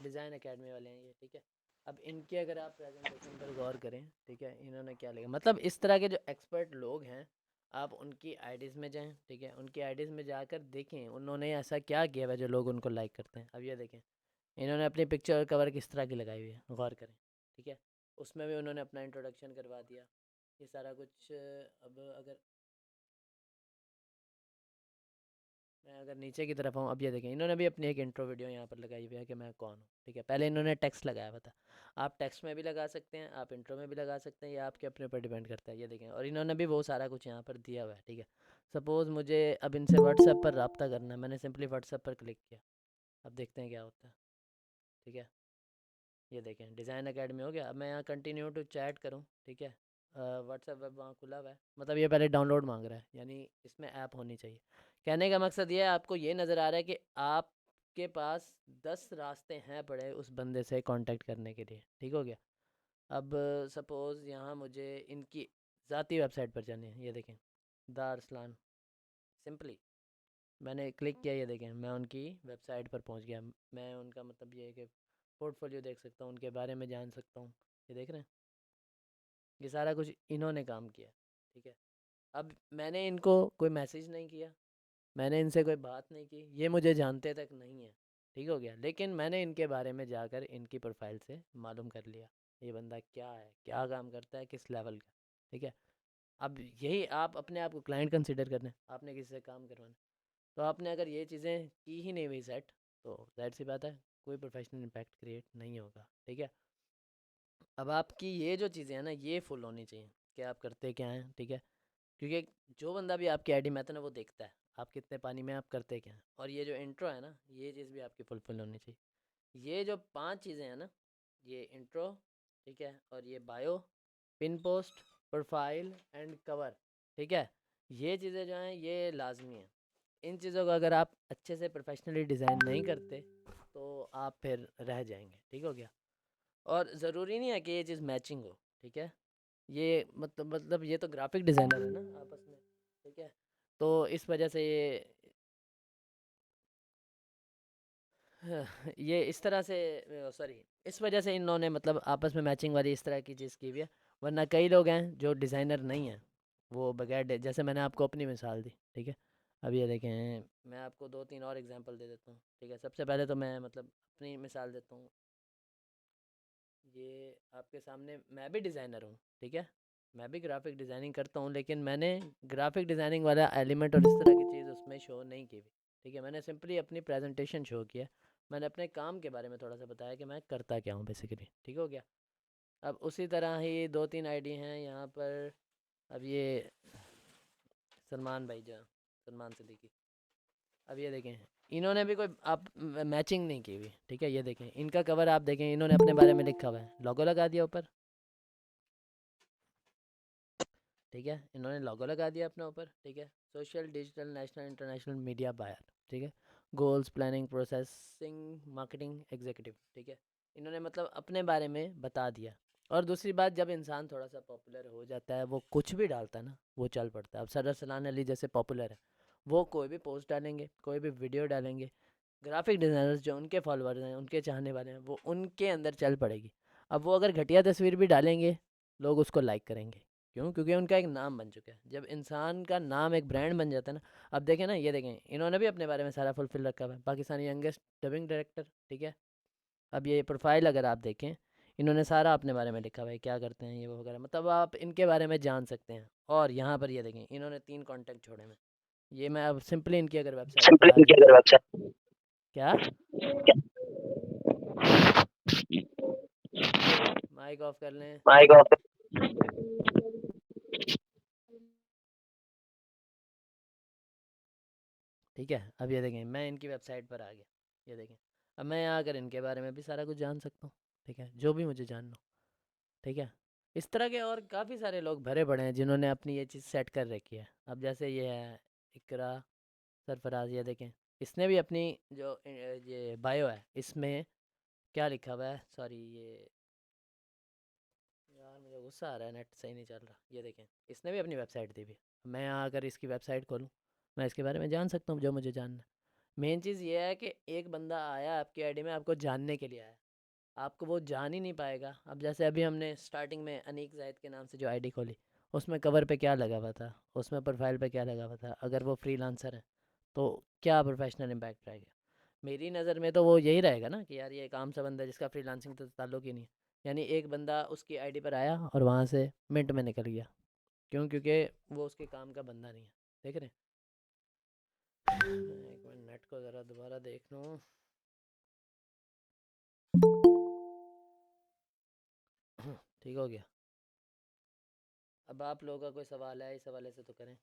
design academy वाले हैं ये, ठीक है। अब इनके अगर आप प्रेजेंटेशन पर गौर करें, ठीक है, इन्होंने क्या लिखा, मतलब इस तरह के जो एक्सपर्ट लोग हैं आप उनकी आईडीज़ में जाएं, ठीक है। उनकी आईडीज़ में जाकर देखें उन्होंने ऐसा क्या किया हुआ है जो लोग उनको लाइक करते हैं। अब ये देखें, इन्होंने अपनी पिक्चर कवर किस तरह की लगाई हुई है, गौर करें, ठीक है। उसमें भी उन्होंने अपना इंट्रोडक्शन करवा दिया, ये सारा कुछ। अब अगर मैं अगर नीचे की तरफ आऊँ, अब ये देखें, इन्होंने भी अपनी एक इंट्रो वीडियो यहाँ पर लगाई हुई है कि मैं कौन हूँ, ठीक है। पहले इन्होंने टेक्स्ट लगाया हुआ था, आप टेक्स्ट में भी लगा सकते हैं, आप इंट्रो में भी लगा सकते हैं, या आपके अपने ऊपर डिपेंड करता है। ये देखें, और इन्होंने भी वो सारा कुछ यहाँ पर दिया हुआ है, ठीक है। सपोज़ मुझे अब इनसे व्हाट्सएप पर रब्ता करना है, मैंने सिंपली व्हाट्सएप पर क्लिक किया, अब देखते हैं क्या होता है, ठीक है। ये देखें डिज़ाइन एकेडमी हो गया। अब मैं यहाँ कंटिन्यू टू चैट करूँ, ठीक है। व्हाट्सएप वेब वहाँ खुला हुआ है, मतलब ये पहले डाउनलोड मांग रहा है, यानी इसमें ऐप होनी चाहिए। कहने का मकसद ये है, आपको ये नज़र आ रहा है कि आपके पास 10 रास्ते हैं पड़े उस बंदे से कांटेक्ट करने के लिए, ठीक हो गया। अब सपोज़ यहाँ मुझे इनकी ज़ाती वेबसाइट पर जानी है, ये देखें द अरसलान, सिंपली मैंने क्लिक किया, ये देखें मैं उनकी वेबसाइट पर पहुँच गया। मैं उनका मतलब ये है कि पोर्टफोलियो देख सकता हूँ, उनके बारे में जान सकता हूँ। ये देख रहे हैं, ये सारा कुछ इन्होंने काम किया, ठीक है। अब मैंने इनको कोई मैसेज नहीं किया, मैंने इनसे कोई बात नहीं की, ये मुझे जानते तक नहीं है, ठीक हो गया। लेकिन मैंने इनके बारे में जाकर इनकी प्रोफाइल से मालूम कर लिया ये बंदा क्या है, क्या काम करता है, किस लेवल का, ठीक है। अब यही आप अपने आप को क्लाइंट कंसिडर करना है, आपने किसी से काम करवाना, तो आपने अगर ये चीज़ें की ही नहीं हुई सेट, तो जाहिर सी बात है कोई प्रोफेशनल इम्पैक्ट क्रिएट नहीं होगा, ठीक है। अब आपकी ये जो चीज़ें हैं ना, ये फुल होनी चाहिए कि आप करते क्या हैं, ठीक है। क्योंकि जो बंदा भी आपकी आईडी में आता है ना, वो देखता है आप कितने पानी में आप करते क्या हैं। और ये जो इंट्रो है ना, ये चीज़ भी आपकी फुलफिल होनी चाहिए। ये जो 5 चीज़ें हैं ना, ये इंट्रो, ठीक है, और ये bio, pin post, profile and cover, ठीक है, ये चीज़ें जो हैं ये लाजमी हैं। इन चीज़ों को अगर आप अच्छे से प्रोफेशनली डिज़ाइन नहीं करते तो आप फिर रह जाएंगे, ठीक हो गया। और ज़रूरी नहीं है कि ये चीज़ मैचिंग हो, ठीक है। ये मतलब ये तो ग्राफिक डिज़ाइनर है ना आपस में, ठीक है। तो इस वजह से ये इस तरह से, सॉरी, इस वजह से इन्होंने मतलब आपस में मैचिंग वाली इस तरह की चीज़ की हुई है। वरना कई लोग हैं जो डिज़ाइनर नहीं हैं, वो बगैर जैसे मैंने आपको अपनी मिसाल दी, ठीक है। अब ये देखें, मैं आपको 2-3 और एग्जांपल दे देता हूँ, ठीक है। सबसे पहले तो मैं मतलब अपनी मिसाल देता हूँ। ये आपके सामने मैं भी डिज़ाइनर हूँ, ठीक है, मैं भी ग्राफिक डिज़ाइनिंग करता हूँ, लेकिन मैंने ग्राफिक डिज़ाइनिंग वाला एलिमेंट और इस तरह की चीज़ उसमें शो नहीं की हुई, ठीक है। मैंने सिंपली अपनी प्रेजेंटेशन शो किया, मैंने अपने काम के बारे में थोड़ा सा बताया कि मैं करता क्या हूँ बेसिकली, ठीक हो गया। अब उसी तरह ही 2-3 आईडी हैं यहाँ पर। अब ये सलमान भाई जो सलमान सिद्दीकी, अब ये देखें, इन्होंने भी कोई आप मैचिंग नहीं की हुई, ठीक है। ये देखें इनका कवर आप देखें, इन्होंने अपने बारे में लिखा हुआ है, लोगो लगा दिया ऊपर, ठीक है, इन्होंने लोगो लगा दिया अपने ऊपर, ठीक है। Social digital national international media buyer, ठीक है। Goals planning processing marketing executive, ठीक है। इन्होंने मतलब अपने बारे में बता दिया। और दूसरी बात, जब इंसान थोड़ा सा पॉपुलर हो जाता है, वो कुछ भी डालता है ना, वो चल पड़ता है। अब सर अरसलान अली जैसे पॉपुलर है, वो कोई भी पोस्ट डालेंगे, कोई भी वीडियो डालेंगे, ग्राफिक डिज़ाइनर्स जो उनके फॉलोअर्स हैं, उनके चाहने वाले हैं, वो उनके अंदर चल पड़ेगी। अब वो अगर घटिया तस्वीर भी डालेंगे, लोग उसको लाइक करेंगे। क्यों? क्योंकि उनका एक नाम बन चुका है। जब इंसान का नाम एक ब्रांड बन जाता है ना, अब देखें ना, ये देखें, इन्होंने भी अपने बारे में सारा फुलफिल रखा हुआ है, पाकिस्तानी यंगेस्ट डबिंग डायरेक्टर, ठीक है। अब ये प्रोफाइल अगर आप देखें, इन्होंने सारा अपने बारे में लिखा हुआ है, क्या करते हैं ये वो वगैरह, मतलब आप इनके बारे में जान सकते हैं। और यहाँ पर ये देखें, इन्होंने 3 कॉन्टैक्ट छोड़े हैं। ये मैं अब सिंपली इनकी अगर वेबसाइट पर आ गया, क्या माइक ऑफ कर लें। ठीक है, अब ये देखें, मैं इनकी वेबसाइट पर आ गया, ये देखें। अब मैं यहाँ आकर इनके बारे में भी सारा कुछ जान सकता हूँ, ठीक है, जो भी मुझे जानना हो, ठीक है। इस तरह के और काफ़ी सारे लोग भरे पड़े हैं जिन्होंने अपनी ये चीज़ सेट कर रखी है। अब जैसे ये है इकरा सरफराज, ये देखें, इसने भी अपनी जो ये बायो है, इसमें क्या लिखा हुआ है, सॉरी ये यार मुझे गुस्सा आ रहा है, नेट सही नहीं चल रहा। ये देखें, इसने भी अपनी वेबसाइट दी हुई है। मैं यहाँ अगर इसकी वेबसाइट खोलूँ, मैं इसके बारे में जान सकता हूँ जो मुझे जानना है। मेन चीज़ ये है कि एक बंदा आया आपकी आईडी में, आपको जानने के लिए आया, आपको वो जान ही नहीं पाएगा। अब जैसे अभी हमने स्टार्टिंग में अनीक ज़ाहिद के नाम से जो आईडी खोली, उसमें कवर पे क्या लगा हुआ था, उसमें प्रोफाइल पे क्या लगा हुआ था, अगर वो फ्रीलांसर है तो क्या प्रोफेशनल इम्पैक्ट रहेगा। मेरी नज़र में तो वो यही रहेगा ना कि यार ये एक आम सा बंदा जिसका फ्रीलांसिंग तो ताल्लुक ही नहीं है। यानी एक बंदा उसकी आईडी पर आया और वहाँ से मिनट में निकल गया। क्यों? क्योंकि वो उसके काम का बंदा नहीं है। देख रहे हैं? एक मिनट, नेट को ज़रा दोबारा देख लूँ। ठीक हो गया। अब आप लोगों का कोई सवाल है, इस हवाले से तो करें।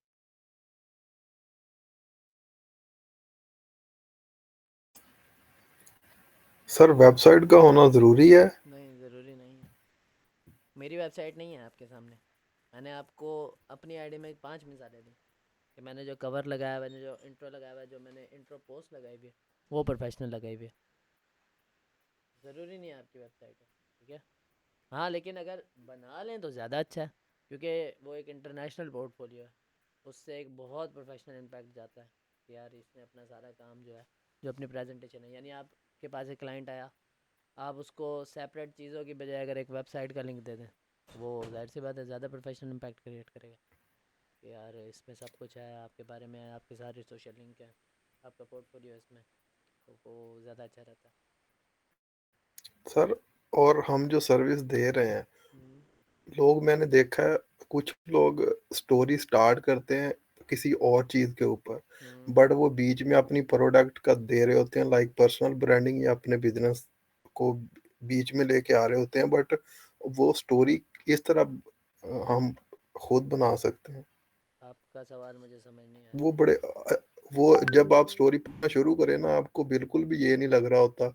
सर वेबसाइट का होना ज़रूरी है? नहीं, ज़रूरी नहीं है। मेरी वेबसाइट नहीं है आपके सामने। मैंने आपको अपनी आईडी में 5 मिसालें दी कि मैंने जो कवर लगाया, मैंने जो इंट्रो लगाया हुआ है, जो मैंने इंट्रो पोस्ट लगाई हुई है, वो प्रोफेशनल लगाई हुई है। ज़रूरी नहीं है आपकी वेबसाइट है, ठीक है। हाँ, लेकिन अगर बना लें तो ज़्यादा अच्छा है, क्योंकि वो एक इंटरनेशनल पोर्टफोलियो है। उससे एक बहुत प्रोफेशनल इम्पैक्ट जाता है कि यार इसने अपना सारा काम जो है, जो अपनी प्रेजेंटेशन है, यानी आपके पास एक क्लाइंट आया, आप उसको सेपरेट चीज़ों की बजाय अगर एक वेबसाइट का लिंक दे दें, वो जाहिर सी बात है ज़्यादा प्रोफेशनल इम्पैक्ट क्रिएट करेगा कि यार इसमें सब कुछ है, आपके बारे में, आपके सारे सोशल लिंक है, आपका पोर्टफोलियो है इसमें, तो वो ज़्यादा अच्छा रहता है। सर और हम जो सर्विस दे रहे हैं, हम्म, लोग मैंने देखा है कुछ लोग स्टोरी स्टार्ट करते हैं किसी और चीज़ के ऊपर, हम्म, बट वो बीच में अपनी प्रोडक्ट का दे रहे होते हैं, लाइक पर्सनल ब्रांडिंग या अपने बिजनेस को बीच में लेके आ रहे होते हैं, बट वो स्टोरी किस तरह हम खुद बना सकते हैं? आपका सवाल मुझे समझ नहीं आया। वो बड़े वो जब आप स्टोरी पढ़ना शुरू करें ना, आपको बिल्कुल भी ये नहीं लग रहा होता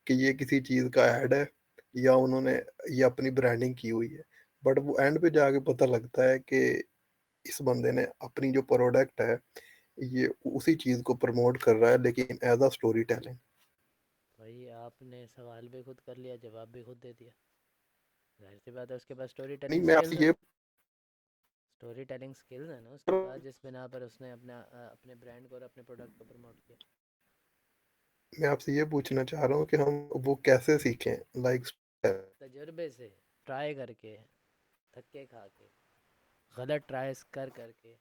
कि ये किसी चीज़ का ऐड है या उन्होंने ये अपनी ब्रांडिंग की हुई है, बट वो एंड पे जाके पता लगता है कि इस बंदे ने अपनी जो प्रोडक्ट है ये उसी चीज़ को प्रमोट कर रहा है, लेकिन एज अ स्टोरी टेलिंग। भाई आपने सवाल भी खुद कर लिया, जवाब भी खुद दे दिया। जाहिर सी बात है उसके पास स्टोरी नहीं टेलिंग मैं स्किल्स आपसे है। ये स्टोरी टेलिंग स्किल्स है ना उसके पास, जिस बिना पर उसने अपने ब्रांड को और अपने प्रोडक्ट को प्रमोट किया। मैं आपसे ये पूछना चाह रहा हूँ कि हम वो कैसे सीखें, लाइक तजुर्बे से, ट्राई करके, धक्के खा के, गलत ट्राइस कर करके,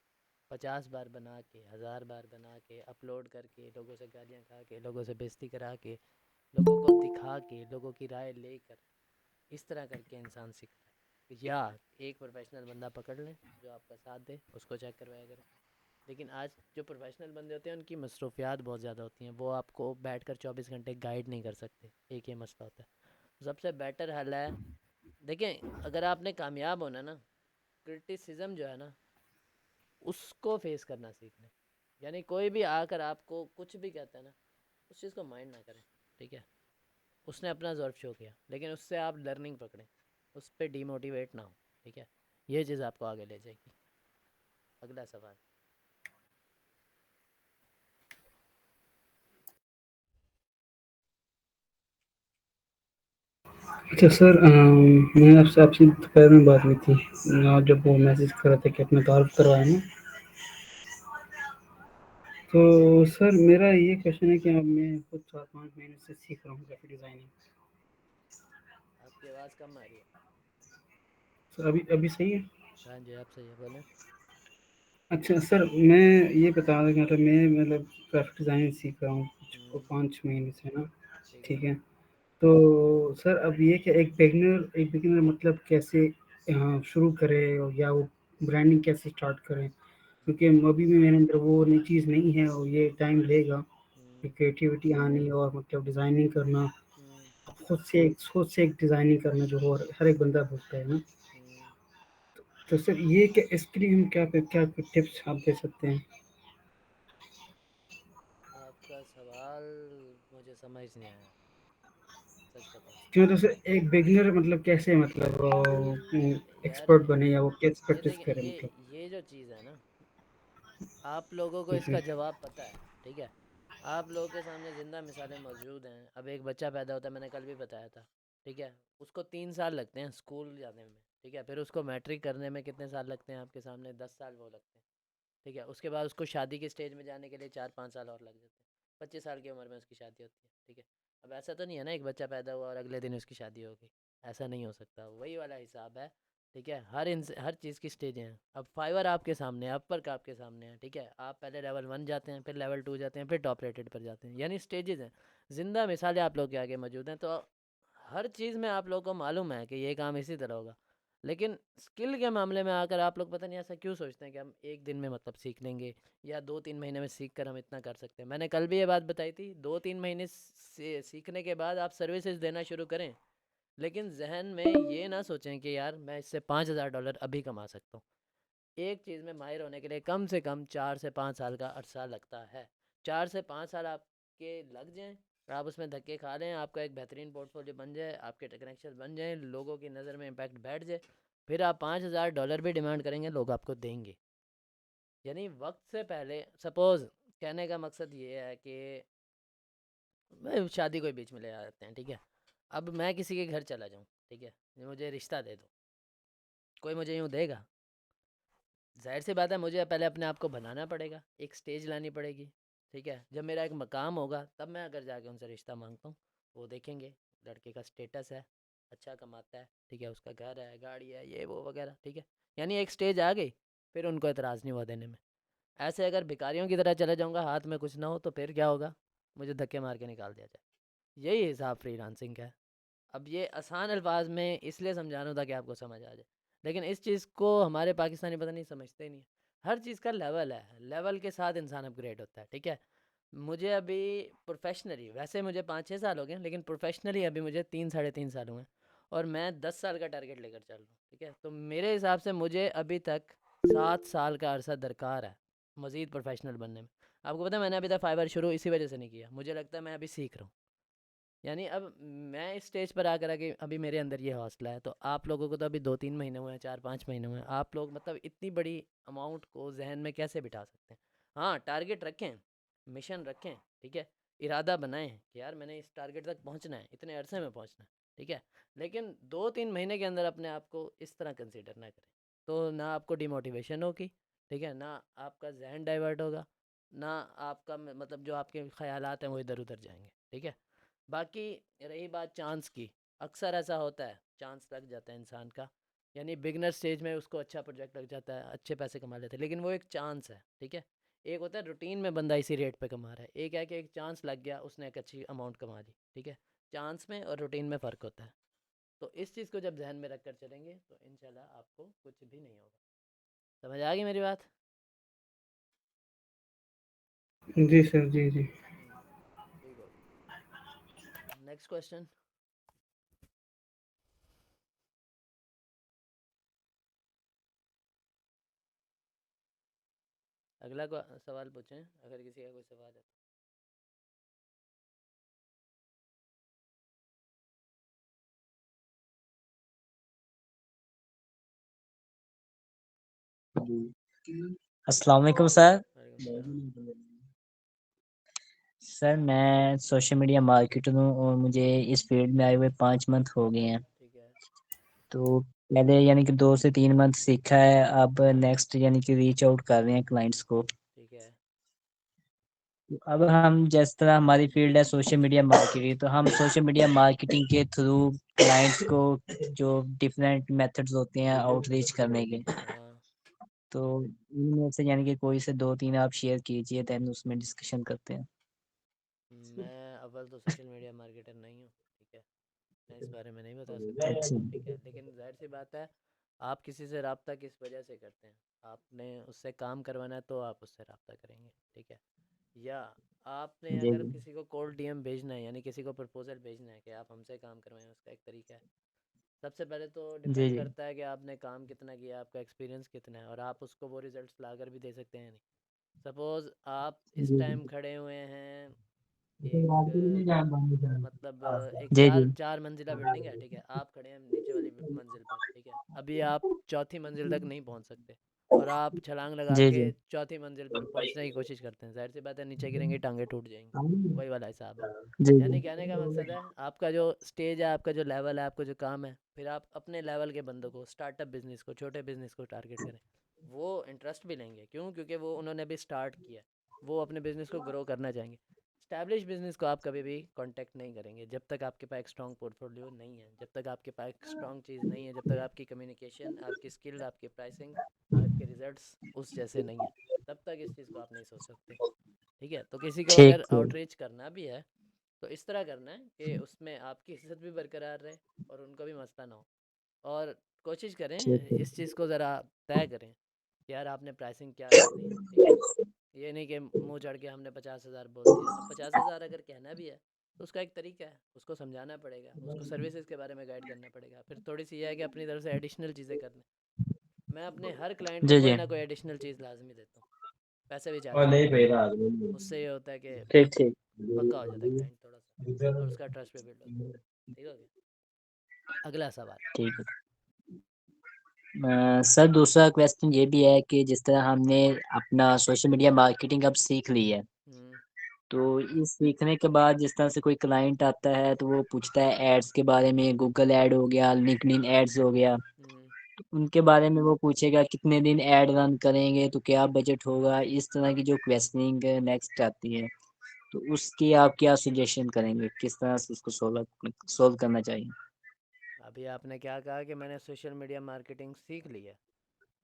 50 बार बना के, 1000 बार बना के, अपलोड करके, लोगों से गालियाँ खा के, लोगों से बेइज्जती करा के, लोगों को दिखा के, लोगों की राय लेकर, इस तरह करके इंसान सीखता है। या एक प्रोफेशनल बंदा पकड़ लें जो आपका साथ दे, उसको चेक करवाया करें। लेकिन आज जो प्रोफेशनल बंदे होते हैं उनकी मसरूफियात बहुत ज़्यादा होती हैं, वो आपको बैठकर 24 घंटे गाइड नहीं कर सकते। एक ये मसला होता है। सबसे बेटर हल है, देखें, अगर आपने कामयाब होना ना, क्रिटिसिज्म जो है ना, उसको फेस करना सीख लें। यानी कोई भी आकर आपको कुछ भी कहता है ना, उस चीज़ को माइंड ना करें, ठीक है। उसने अपना ज़र्फ शो किया, लेकिन उससे आप लर्निंग पकड़ें, उस पर डीमोटिवेट ना हो, ठीक है। ये चीज़ आपको आगे ले जाएगी। अगला सवाल। अच्छा सर, मैं आपसे आपसे दोपहर में बात हुई थी, आप जब वो मैसेज कर रहे थे कि अपना तारुफ करवाया ना, तो सर मेरा ये क्वेश्चन है कि अब मैं खुद 4-5 महीने से सीख रहा हूँ ग्राफिक डिजाइनिंग। आपकी आवाज़ कम आ रही है। सर अभी सही है? हाँ जी, आप सही है, बोलें। अच्छा सर, मैं ये बता रहा था कि मतलब मैं मतलब ग्राफिक डिजाइनिंग सीख रहा हूँ कुछ 5 महीने से ना, ठीक ठीक है। है। तो सर अब ये कि एक बिगिनर मतलब कैसे शुरू करे और या वो ब्रांडिंग कैसे स्टार्ट करें, क्योंकि अभी भी मेरे अंदर वो नई चीज़ नहीं है और ये टाइम लेगा क्रिएटिविटी आनी और मतलब डिज़ाइनिंग करना, खुद से एक डिज़ाइनिंग करना जो हर एक बंदा बोलता है ना। तो सर ये क्या, इसके लिए हम क्या टिप्स आप दे सकते हैं? आपका सवाल मुझे समझ नहीं आया, सच बताऊं तो। कि मतलब सर एक बिगिनर मतलब कैसे मतलब यार एक्सपर्ट बने या वो कैसे ये प्रैक्टिस देखिए, करे मतलब। ये जो चीज़ है ना, आप लोगों को इसका जवाब पता है, ठीक है। आप लोगों के सामने ज़िंदा मिसालें मौजूद हैं। अब एक बच्चा पैदा होता है, मैंने कल भी बताया था, ठीक है। उसको 3 साल लगते हैं स्कूल जाने में, ठीक है। फिर उसको मैट्रिक करने में कितने साल लगते हैं आपके सामने? 10 साल वो लगते हैं, ठीक है। उसके बाद उसको शादी के स्टेज में जाने के लिए 4-5 साल और लग जाते हैं। 25 साल की उम्र में उसकी शादी होती है, ठीक है। अब ऐसा तो नहीं है ना एक बच्चा पैदा हुआ और अगले दिन उसकी शादी हो गई, ऐसा नहीं हो सकता। वही वाला हिसाब है, ठीक है। हर चीज़ की स्टेजें हैं। अब फाइवर आपके सामने है, अपर का आपके सामने है, ठीक है। आप पहले लेवल 1 जाते हैं, फिर लेवल 2 जाते हैं, फिर टॉप रेटेड पर जाते हैं, यानी स्टेजेस हैं। ज़िंदा मिसालें आप लोग के आगे मौजूद हैं। तो हर चीज़ में आप लोगों को मालूम है कि ये काम इसी तरह होगा। लेकिन स्किल के मामले में आकर आप लोग पता नहीं ऐसा क्यों सोचते हैं कि हम एक दिन में मतलब सीख लेंगे या 2-3 महीने में सीख कर हम इतना कर सकते हैं। मैंने कल भी ये बात बताई थी, 2-3 महीने से सीखने के बाद आप सर्विसेज देना शुरू करें, लेकिन जहन में ये ना सोचें कि यार मैं इससे $5,000 अभी कमा सकता हूँ। एक चीज़ में माहिर होने के लिए कम से कम 4 से 5 साल का अरसा लगता है। 4 से 5 साल आपके लग जाएं, आप उसमें धक्के खा लें, आपका एक बेहतरीन पोर्टफोलियो बन जाए, आपके कनेक्शन बन जाएं, लोगों की नज़र में इम्पैक्ट बैठ जाए, फिर आप $5,000 भी डिमांड करेंगे, लोग आपको देंगे। यानी वक्त से पहले, सपोज़ कहने का मकसद ये है कि मैं शादी कोई बीच में ले आते हैं, ठीक है। अब मैं किसी के घर चला जाऊँ, ठीक है, मुझे रिश्ता दे दो, कोई मुझे यूँ देगा? जाहिर सी बात है, मुझे पहले अपने आप को बनाना पड़ेगा, एक स्टेज लानी पड़ेगी, ठीक है। जब मेरा एक मकाम होगा तब मैं अगर जाके उनसे रिश्ता मांगता हूँ, वो देखेंगे लड़के का स्टेटस है, अच्छा कमाता है, ठीक है, उसका घर है, गाड़ी है, ये वो वगैरह, ठीक है। यानी एक स्टेज आ गई, फिर उनको एतराज़ नहीं हुआ देने में। ऐसे अगर भिखारियों की तरह चले जाऊँगा, हाथ में कुछ ना हो, तो फिर क्या होगा? मुझे धक्के मार के निकाल दिया जाए। यही हिसाब फ्रीलांसिंग का है। अब ये आसान अल्फाज में इसलिए समझा रहा था कि आपको समझ आ जाए, लेकिन इस चीज़ को हमारे पाकिस्तानी पता नहीं समझते ही नहीं। हर चीज़ का लेवल है, लेवल के साथ इंसान अपग्रेड होता है, ठीक है। मुझे अभी प्रोफेशनली, वैसे मुझे 5-6 साल हो गए, लेकिन प्रोफेशनली अभी मुझे 3-3.5 साल हुए हैं, और मैं 10 साल का टारगेट लेकर चल रहा हूँ, ठीक है। तो मेरे हिसाब से मुझे अभी तक 7 साल का अरसा दरकार है मज़ीद प्रोफेशनल बनने में। आपको पता है मैंने अभी तक फाइवर शुरू इसी वजह से नहीं किया, मुझे लगता है मैं अभी सीख रहा हूँ। यानी अब मैं इस स्टेज पर आकर कि अभी मेरे अंदर ये हौसला है, तो आप लोगों को तो अभी 2-3 महीने हुए हैं, 4-5 महीने हुए हैं, आप लोग मतलब इतनी बड़ी अमाउंट को जहन में कैसे बिठा सकते हैं? हाँ, टारगेट रखें, मिशन रखें, ठीक है। इरादा बनाएं कि यार मैंने इस टारगेट तक पहुंचना है, इतने अरसे में पहुंचना है, ठीक है। लेकिन 2-3 महीने के अंदर अपने आप को इस तरह कंसीडर ना करें, तो ना आपको डिमोटिवेशन होगी, ठीक है, ना आपका जहन डाइवर्ट होगा, ना आपका मतलब जो आपके ख्यालात हैं वो इधर उधर जाएंगे, ठीक है। बाकी रही बात चांस की, अक्सर ऐसा होता है, चांस लग जाता है इंसान का। यानी बिगनर स्टेज में उसको अच्छा प्रोजेक्ट लग जाता है, अच्छे पैसे कमा लेते हैं, लेकिन वो एक चांस है, ठीक है। एक होता है रूटीन में बंदा इसी रेट पे कमा रहा है, एक है कि एक चांस लग गया, उसने एक अच्छी अमाउंट कमा ली, ठीक है। चांस में और रूटीन में फ़र्क होता है। तो इस चीज़ को जब ध्यान में रख कर चलेंगे तो इंशाल्लाह आपको कुछ भी नहीं होगा। समझ आ गई मेरी बात? जी सर, जी जी। ठीक हो गया। Next question. अगला सवाल पूछें अगर किसी का कोई सवाल है। अस्सलाम वालेकुम सर। वालेकुम सलाम। सर मैं सोशल मीडिया मार्केटर हूँ और मुझे इस फील्ड में आए हुए 5 मंथ हो गए हैं। ठीक है। तो पहले यानी कि 2 से 3 मंथ सीखा है, अब नेक्स्ट यानी कि रीच आउट कर रहे हैं क्लाइंट्स को। ठीक है। तो अब हम जिस तरह हमारी फील्ड है सोशल मीडिया मार्केटिंग, तो हम सोशल मीडिया मार्केटिंग के थ्रू क्लाइंट्स को जो डिफरेंट मेथड्स होते हैं आउटरीच करने के, हाँ तो इनमें से यानी कि कोई से 2-3 आप शेयर कीजिए, देन उसमें डिस्कशन करते हैं। मैं अव्वल तो सोशल मीडिया मार्केटर नहीं हूँ, ठीक है, मैं इस बारे में नहीं बता सकता, अच्छा ठीक है, लेकिन जाहिर सी बात है आप किसी से रब्ता किस वजह से करते हैं, आपने उससे काम करवाना है तो आप उससे रब्ता करेंगे, ठीक है, या आपने जी अगर जी किसी को कोल्ड डीएम भेजना है यानी किसी को प्रपोजल भेजना है कि आप हमसे काम करवाएं, उसका एक तरीका है। सबसे पहले तो जी डिपेंड जी करता है कि आपने काम कितना किया, आपका एक्सपीरियंस कितना है, और आप उसको वो रिजल्ट्स लाकर भी दे सकते हैं नहीं। सपोज़ आप इस जी टाइम खड़े हुए हैं एक मतलब एक जी जी चार चार मंजिला बिल्डिंग है, ठीक है, आप खड़े हैं नीचे वाली मंजिल पर, ठीक है, अभी आप चौथी मंजिल तक नहीं पहुंच सकते और आप छलांग लगा जी के जी चौथी मंजिल पर पहुंचने की कोशिश करते हैं, जाहिर सी बात है नीचे गिरेंगे, टांगे टूट जाएंगी, वही वाला हिसाब है। जी यानी कहने का मकसद है आपका जो स्टेज है, आपका जो लेवल है, आपका जो काम है, फिर आप अपने लेवल के बंदों को, स्टार्टअप बिजनेस को, छोटे बिजनेस को टारगेट करें। वो इंटरेस्ट भी लेंगे, क्यों? क्योंकि वो उन्होंने अभी स्टार्ट किया है, वो अपने बिजनेस को ग्रो करना चाहेंगे। स्टैब्लिश बिजनेस को आप कभी भी कांटेक्ट नहीं करेंगे जब तक आपके पास एक स्ट्रॉन्ग पोर्टफोलियो नहीं है, जब तक आपके पास एक स्ट्रॉन्ग चीज़ नहीं है, जब तक आपकी कम्युनिकेशन, आपकी स्किल, आपकी प्राइसिंग, आपके रिजल्ट्स उस जैसे नहीं है, तब तक इस चीज़ को आप नहीं सोच सकते, ठीक है। तो किसी को ठीक अगर है आउटरीच करना भी है तो इस तरह करना है कि उसमें आपकी इज्जत भी बरकरार रहे और उनको भी मसला ना हो, और कोशिश करें ठीक है इस चीज़ को ज़रा तय करें कि यार आपने प्राइसिंग क्या रखनी है, ठीक है, ये नहीं कि मुंह चढ़ के हमने 50,000 बोल दिया। अब 50,000 अगर कहना भी है तो उसका एक तरीका है, उसको समझाना पड़ेगा, उसको सर्विसेज के बारे में गाइड करना पड़ेगा, फिर थोड़ी सी यह है कि अपनी तरफ से एडिशनल चीज़ें कर लें। मैं अपने हर क्लाइंट को जी कोई जी ना कोई एडिशनल चीज़ लाजमी देता हूँ, पैसे भी चार्ज करता हूँ, उससे ये होता है कि ठीक ठीक पक्का हो जाता है क्लाइंट थोड़ा सा, और उसका ट्रस्ट भी बिल्ड होता है। ठीक हो गया, अगला सवाल। ठीक है। सर दूसरा क्वेश्चन ये भी है कि जिस तरह हमने अपना सोशल मीडिया मार्केटिंग अब सीख ली है, हम्म तो इस सीखने के बाद जिस तरह से कोई क्लाइंट आता है तो वो पूछता है एड्स के बारे में, गूगल ऐड हो गया, लिंक्डइन एड्स हो गया, हम्म तो उनके बारे में वो पूछेगा कितने दिन ऐड रन करेंगे, तो क्या बजट होगा, इस तरह की जो क्वेश्चनिंग नेक्स्ट आती है, तो उसकी आप क्या सजेशन करेंगे, किस तरह से उसको सोल्व करना चाहिए? अभी आपने क्या कहा कि मैंने सोशल मीडिया मार्केटिंग सीख ली है।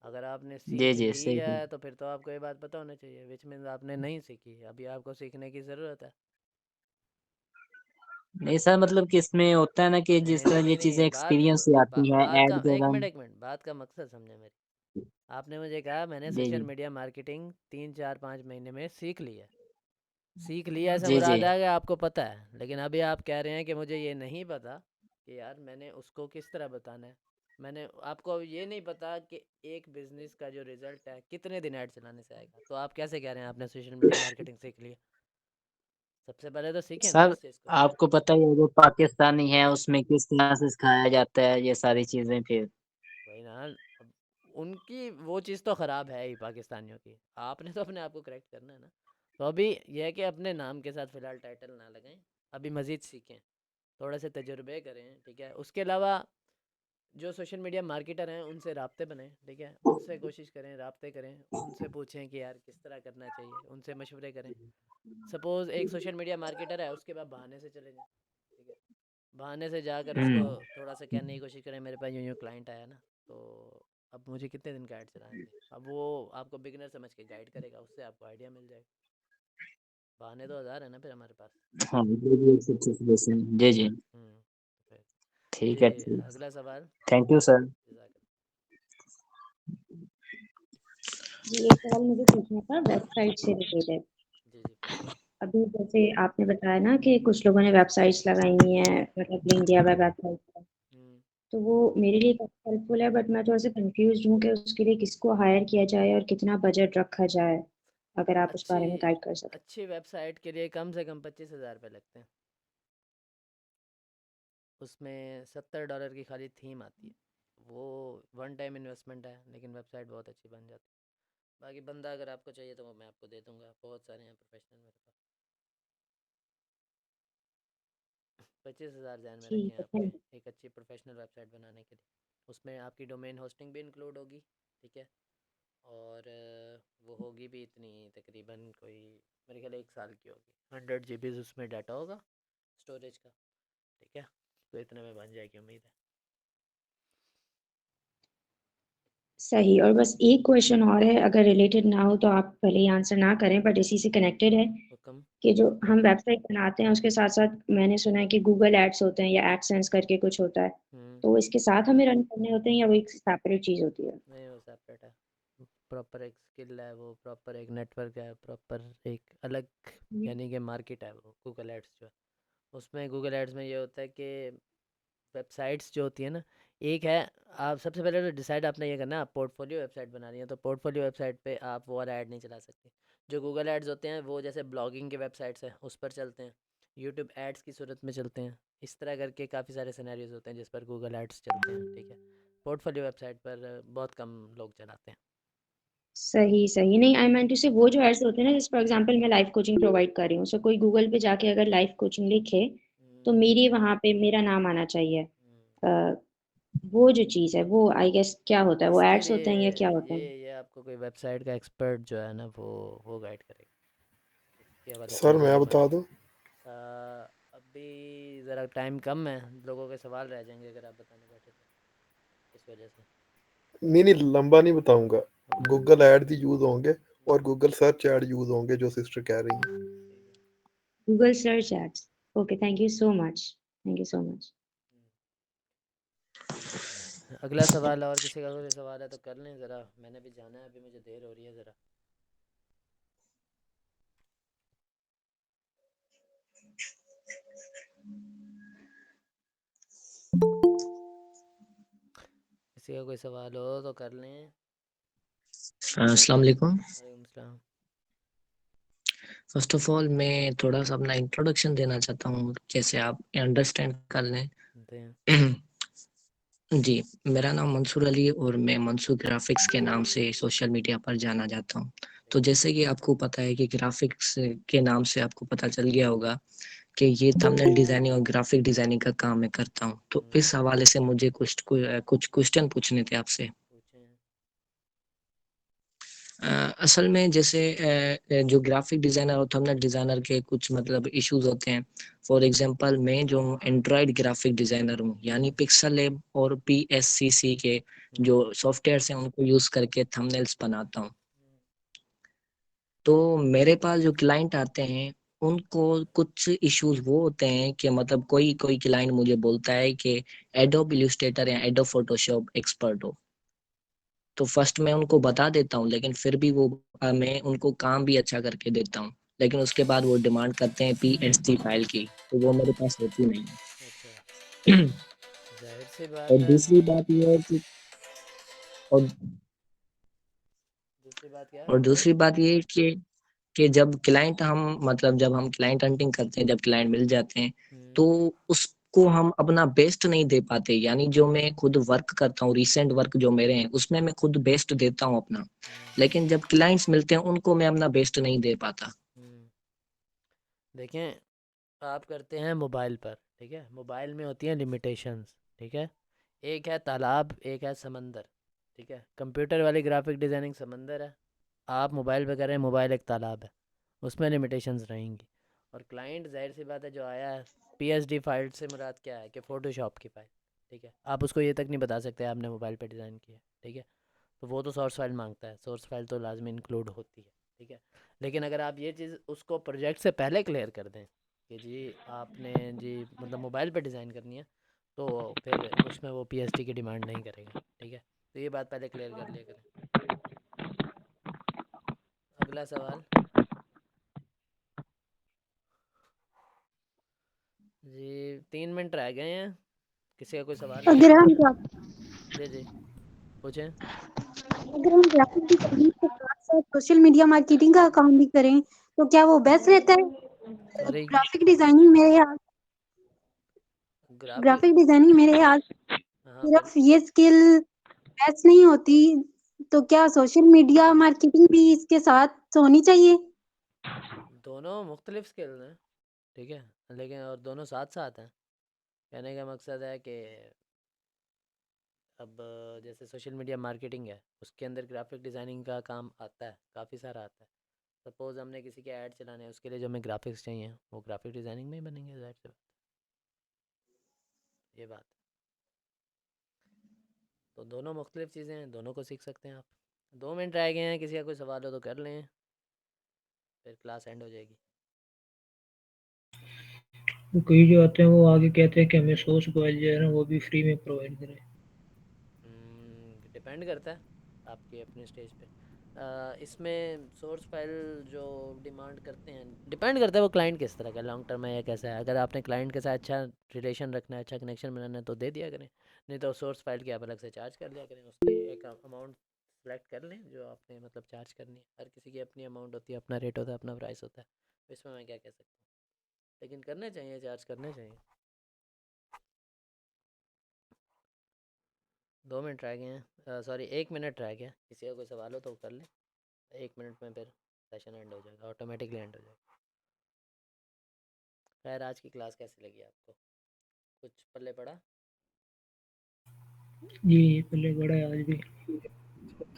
अगर आपने जी सीख जी ली सही है। है तो फिर तो आपको ये बात पता होना चाहिए, विच मीन्स आपने नहीं सीखी, अभी आपको सीखने की ज़रूरत है। नहीं सर, मतलब कि इसमें होता है ना कि जिस नहीं तरह नहीं ये नहीं चीजें नहीं, एक्सपीरियंस से आती हैं बात का ऐड के दौरान। एक मिनट, बात का मकसद समझे मेरी। आपने मुझे कहा मैंने जी सोशल जी मीडिया मार्केटिंग 3 4 5 महीने में सीख ली है। सीख लिया ऐसा जी जी मुराद है कि आपको पता है, लेकिन अभी आप कह रहे हैं कि मुझे ये नहीं पता कि यार मैंने उसको किस तरह बताना है। मैंने आपको अब ये नहीं पता कि एक बिजनेस का जो रिजल्ट है कितने दिन ऐड चलाने से आएगा, तो आप कैसे कह रहे हैं आपने सोशल मीडिया मार्केटिंग सीख ली है? सबसे पहले तो सीखें ना सर, इस चीज़ को। आपको पता ही है जो पाकिस्तानी है उसमें किस तरह से सिखाया जाता है ये सारी चीजें फिर। वही ना, अब उनकी वो चीज़ तो ख़राब है ही पाकिस्तानियों की, आपने तो अपने आप को करेक्ट करना है ना। तो अभी यह है कि अपने नाम के साथ फ़िलहाल टाइटल ना लगाएं, अभी मज़ीद सीखें, थोड़े से तजुर्बे करें, ठीक है। उसके अलावा जो सोशल मीडिया मार्केटर हैं उनसे राब्ते बनाएं, ठीक है, उनसे कोशिश करें, राब्ते करें, उनसे पूछें कि यार किस तरह करना चाहिए, उनसे मशवरे करें। सपोज़ एक सोशल मीडिया मार्केटर है, उसके बाद बहाने से चले जाएं, ठीक है, बहाने से जाकर उसको हम्म थोड़ा सा कहने की कोशिश करें मेरे पास यूँ यूँ क्लाइंट आया ना, तो अब मुझे कितने दिन का ऐड चलाने थे। अब वो आपको बिगनर समझ के गाइड करेगा, उससे आपको आइडिया मिल जाएगा। बहाने तो हज़ार है ना फिर हमारे पास। हाँ ये भी एक अच्छी सजेशन है। जी जी तो फिर ठीक जी, है ठीक। अगला सवाल। Thank you sir. जज़ाकल्लाह। जी एक सवाल मुझे पूछना था वेबसाइट से रिलेटेड। जी जी पूछिए। अभी जैसे आपने बताया ना कि कुछ लोगों ने वेबसाइट्स लगाई हुई हैं, मतलब लिंक दिया हुआ है वेबसाइट का, हम्म, तो वो मेरे लिए काफी हेल्पफुल है, बट मैं थोड़ा सा कंफ्यूज हूँ कि उसके लिए किसको हायर किया जाए और कितना बजट रखा जाए, अगर आप उस अच्छी बारे में गाइड कर सकें। अच्छी वेबसाइट के लिए कम से कम 25,000 रुपये लगते हैं। उसमें $70 की खाली थीम आती है, वो वन टाइम इन्वेस्टमेंट है, लेकिन वेबसाइट बहुत अच्छी बन जाती है। बाकी बंदा अगर आपको चाहिए तो वो मैं आपको दे दूंगा, बहुत सारे हैं प्रोफेशनल मेरे पास। 25,000 ध्यान में रखें ठीक है, आपके, थैंक यू। एक अच्छी प्रोफेशनल वेबसाइट बनाने के लिए। उसमें आपकी डोमेन होस्टिंग भी इंक्लूड होगी, ठीक है, और वो होगी भी इतनी तकरीबन कोई मेरे ख्याल 1 साल की होगी। 100 GB उसमें डाटा होगा स्टोरेज का, ठीक है। तो इतने में बन जाएगी उम्मीद है। सही। और बस एक क्वेश्चन और है, अगर रिलेटेड ना हो तो आप भले ही आंसर ना करें, बट इसी से कनेक्टेड है हुक्म। कि जो हम वेबसाइट बनाते हैं उसके साथ साथ मैंने सुना है कि गूगल एड्स होते हैं या एडसेंस करके कुछ होता है, तो इसके साथ हमें रन करने होते हैं या वो एक सेपरेट चीज़ होती है? नहीं, वो सेपरेट है। प्रॉपर एक स्किल है वो, प्रॉपर एक नेटवर्क है, प्रॉपर एक अलग यानी कि मार्केट है वो गूगल एड्स जो है। उसमें गूगल एड्स में ये होता है कि वेबसाइट्स जो होती है ना, एक है, आप सबसे पहले तो डिसाइड आपने ये करना है, आप पोर्टफोलियो वेबसाइट बना रही है तो पोर्टफोलियो वेबसाइट पे आप वो वाला ऐड नहीं चला सकते। जो गूगल एड्स होते हैं वो जैसे ब्लॉगिंग के वेबसाइट्स हैं उस पर चलते हैं, यूट्यूब एड्स की सूरत में चलते हैं, इस तरह करके काफ़ी सारे सिनेरियोज होते हैं जिस पर गूगल एड्स चलते हैं, ठीक है। पोर्टफोलियो वेबसाइट पर बहुत कम लोग चलाते हैं। सही सही। नहीं, आई मीन टू से वो जो एड्स होते हैं ना, जैसे फॉर एग्जांपल मैं लाइफ कोचिंग प्रोवाइड कर रही हूँ, सो कोई गूगल पे जाके अगर लाइफ कोचिंग लिखे तो मेरी वहाँ पे मेरा नाम आना चाहिए। वो जो चीज़ है वो आई गेस क्या होता है, वो इसके एड्स होते हैं या क्या लिए होता है? ये आपको कोई वेबसाइट का एक्सपर्ट जो है ना वो गाइड करेगा, इसके हवाले से सर मुझे मैं नहीं बता पता। दूं? अभी ज़रा टाइम कम है, लोगों के सवाल रह जाएंगे अगर आप बताने बैठे तो, इस वजह से। नहीं नहीं, लंबा नहीं बताऊंगा। गूगल एड ही यूज होंगे और गूगल सर्च एड यूज होंगे जो सिस्टर कह रही हैं। Google search ads. Okay, thank you so much, thank you so much. अगला सवाल, और किसी का कोई सवाल है तो कर लें ज़रा, मैंने भी जाना है, अभी मुझे देर हो रही है ज़रा। किसी का कोई सवाल हो तो कर लें। अस्सलाम वालेकुम। वालेकुम सलाम। फर्स्ट ऑफ ऑल मैं थोड़ा सा अपना इंट्रोडक्शन देना चाहता हूँ, जैसे आप अंडरस्टैंड कर लें। जी, मेरा नाम मंसूर अली और मैं मंसूर ग्राफिक्स के नाम से सोशल मीडिया पर जाना जाता हूँ। तो जैसे कि आपको पता है कि ग्राफिक्स के नाम से आपको पता चल गया होगा कि ये थंबनेल डिजाइनिंग और ग्राफिक डिजाइनिंग का काम मैं करता हूँ। तो इस हवाले से मुझे कुछ क्वेश्चन पूछने थे आपसे। असल में जैसे जो ग्राफिक डिजाइनर और थंबनेल डिजाइनर के कुछ मतलब इश्यूज होते हैं। फॉर एग्जांपल मैं जो एंड्रॉयड ग्राफिक डिजाइनर हूँ, यानी पिक्सल लैब और PSCC के जो सॉफ्टवेयर हैं उनको यूज करके थंबनेल्स बनाता हूँ। तो मेरे पास जो क्लाइंट आते हैं उनको कुछ इश्यूज वो होते हैं कि मतलब कोई कोई क्लाइंट मुझे बोलता है कि एडोब इलस्ट्रेटर या एडोब फोटोशॉप एक्सपर्ट हो। तो फर्स्ट मैं उनको बता देता हूँ, लेकिन फिर भी वो मैं उनको काम भी अच्छा करके देता हूँ, लेकिन उसके बाद वो डिमांड करते हैं PSD फाइल की, तो वो मेरे पास होती नहीं है। जाहिर सी बात और है। दूसरी बात ये है कि और दूसरी बात क्या है? और दूसरी बात ये है कि जब क्लाइंट हम मतलब जब हम क्लाइंट हंटिंग करते हैं, जब क्लाइंट मिल जाते हैं तो उसको हम अपना बेस्ट नहीं दे पाते। यानी जो मैं खुद वर्क करता हूँ, रिसेंट वर्क जो मेरे हैं उसमें मैं खुद बेस्ट देता हूँ अपना, लेकिन जब क्लाइंट्स मिलते हैं उनको मैं अपना बेस्ट नहीं दे पाता। देखें, आप करते हैं मोबाइल पर, ठीक है, मोबाइल में होती हैं लिमिटेशंस, ठीक है। एक है तालाब, एक है समंदर, ठीक है। कंप्यूटर वाली ग्राफिक डिज़ाइनिंग समंदर है, आप मोबाइल पे कर रहे हैं, मोबाइल एक तालाब है, उसमें लिमिटेशंस रहेंगी। और क्लाइंट जाहिर सी बात है जो आया है, PSD फाइल से मुराद क्या है कि फ़ोटोशॉप की फ़ाइल, ठीक है। आप उसको ये तक नहीं बता सकते आपने मोबाइल पे डिज़ाइन किया, ठीक है। तो वो तो सोर्स फाइल मांगता है, सोर्स फाइल तो लाजमी इंक्लूड होती है, ठीक है। लेकिन अगर आप ये चीज़ उसको प्रोजेक्ट से पहले क्लियर कर दें कि जी आपने जी मतलब मोबाइल पे डिज़ाइन करनी है, तो फिर उसमें वो PSD की डिमांड नहीं करेगा, ठीक है। तो ये बात पहले क्लियर कर लिया करें। अगला सवाल जी, 3 मिनट रह गए हैं, किसी का कोई सवाल है? अगर हम जी जी पूछें। अगर हम ग्राफिक डिजाइनिंग के साथ साथ सोशल मीडिया मार्केटिंग का काम भी करें तो क्या वो बेस्ट रहता है? सॉरी, ग्राफिक डिजाइनिंग मेरे ख्याल ग्राफिक, ग्राफिक डिजाइनिंग मेरे ख्याल हाँ सिर्फ ये स्किल बेस्ट नहीं होती, तो क्या सोशल मीडिया मार्केटिंग भी इसके साथ होनी चाहिए? दोनों मुख्तलिफ स्किल्स हैं, ठीक है, लेकिन और दोनों साथ साथ हैं। कहने का मकसद है कि अब जैसे सोशल मीडिया मार्केटिंग है, उसके अंदर ग्राफिक डिज़ाइनिंग का काम आता है, काफ़ी सारा आता है। सपोज़ हमने किसी के ऐड चलाने हैं, उसके लिए जो हमें ग्राफिक्स चाहिए वो ग्राफिक डिज़ाइनिंग में ही बनेंगे, ज़ाहिर सी बात है। ये बात है। तो दोनों मुख्तलिफ चीज़ें हैं, दोनों को सीख सकते हैं आप। 2 मिनट रह गए हैं, किसी का कोई सवाल हो तो कर लें, फिर क्लास एंड हो जाएगी। कई जो आते हैं वो आगे कहते हैं कि हमें सोर्स फाइल जो है ना वो भी फ्री में प्रोवाइड करें। डिपेंड करता है आपके अपने स्टेज पे। इसमें सोर्स फाइल जो डिमांड करते हैं, डिपेंड करता है वो क्लाइंट किस तरह का, लॉन्ग टर्म है या कैसा है। अगर आपने क्लाइंट के साथ अच्छा रिलेशन रखना है, अच्छा कनेक्शन बनाना है तो दे दिया करें, नहीं तो सोर्स फाइल की आप अलग से चार्ज कर लिया करें। उसकी एक अमाउंट सेलेक्ट कर लें जो आपने मतलब चार्ज करनी है। हर किसी की अपनी अमाउंट होती है, अपना रेट होता है, अपना प्राइस होता है, इसमें मैं क्या कह सकता हूँ, लेकिन करने चाहिए, चार्ज करने चाहिए। 2 मिनट रह गए हैं, सॉरी 1 मिनट रह गया। किसी का कोई सवाल हो तो कर लें, 1 मिनट में फिर सेशन एंड हो जाएगा, ऑटोमेटिकली एंड हो जाएगा। खैर, आज की क्लास कैसी लगी आपको? कुछ पल्ले पड़ा? जी पहले बड़ा है आज भी।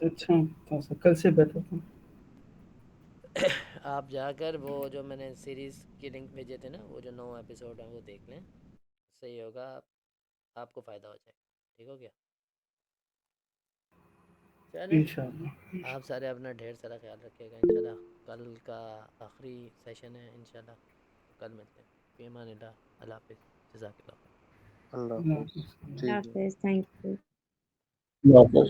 अच्छा था, कल से बेहतर था। आप जाकर वो जो मैंने सीरीज़ की लिंक भेजे थे ना, वो जो 9 एपिसोड हैं वो देख लें, सही होगा, आपको फ़ायदा हो जाएगा। ठीक हो गया? चलें, इंशाल्लाह। आप सारे अपना ढेर सारा ख्याल रखिएगा। इंशाल्लाह कल का आखिरी सेशन है, इंशाल्लाह कल मिलते हैं। फी अमानिल्लाह, अल्लाह हाफिज़, जज़ाकल्लाह। अल्लाह अल्लाह हाफिज़। हाफ़िज़। ठीक है। हाफिज, थैंक यू। ओके।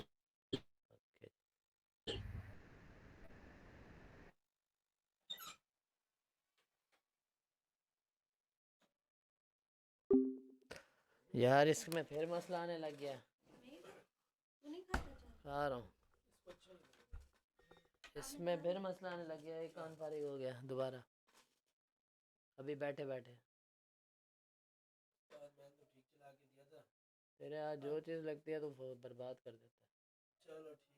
यार इसमें फिर मसला आने लग गया। आ रहा हूँ, इसमें फिर मसला आने लग गया। एक कान फारिग हो गया दोबारा, अभी बैठे बैठे। तेरे आज जो चीज़ लगती है तो वो बर्बाद कर देता है। चलो ठीक।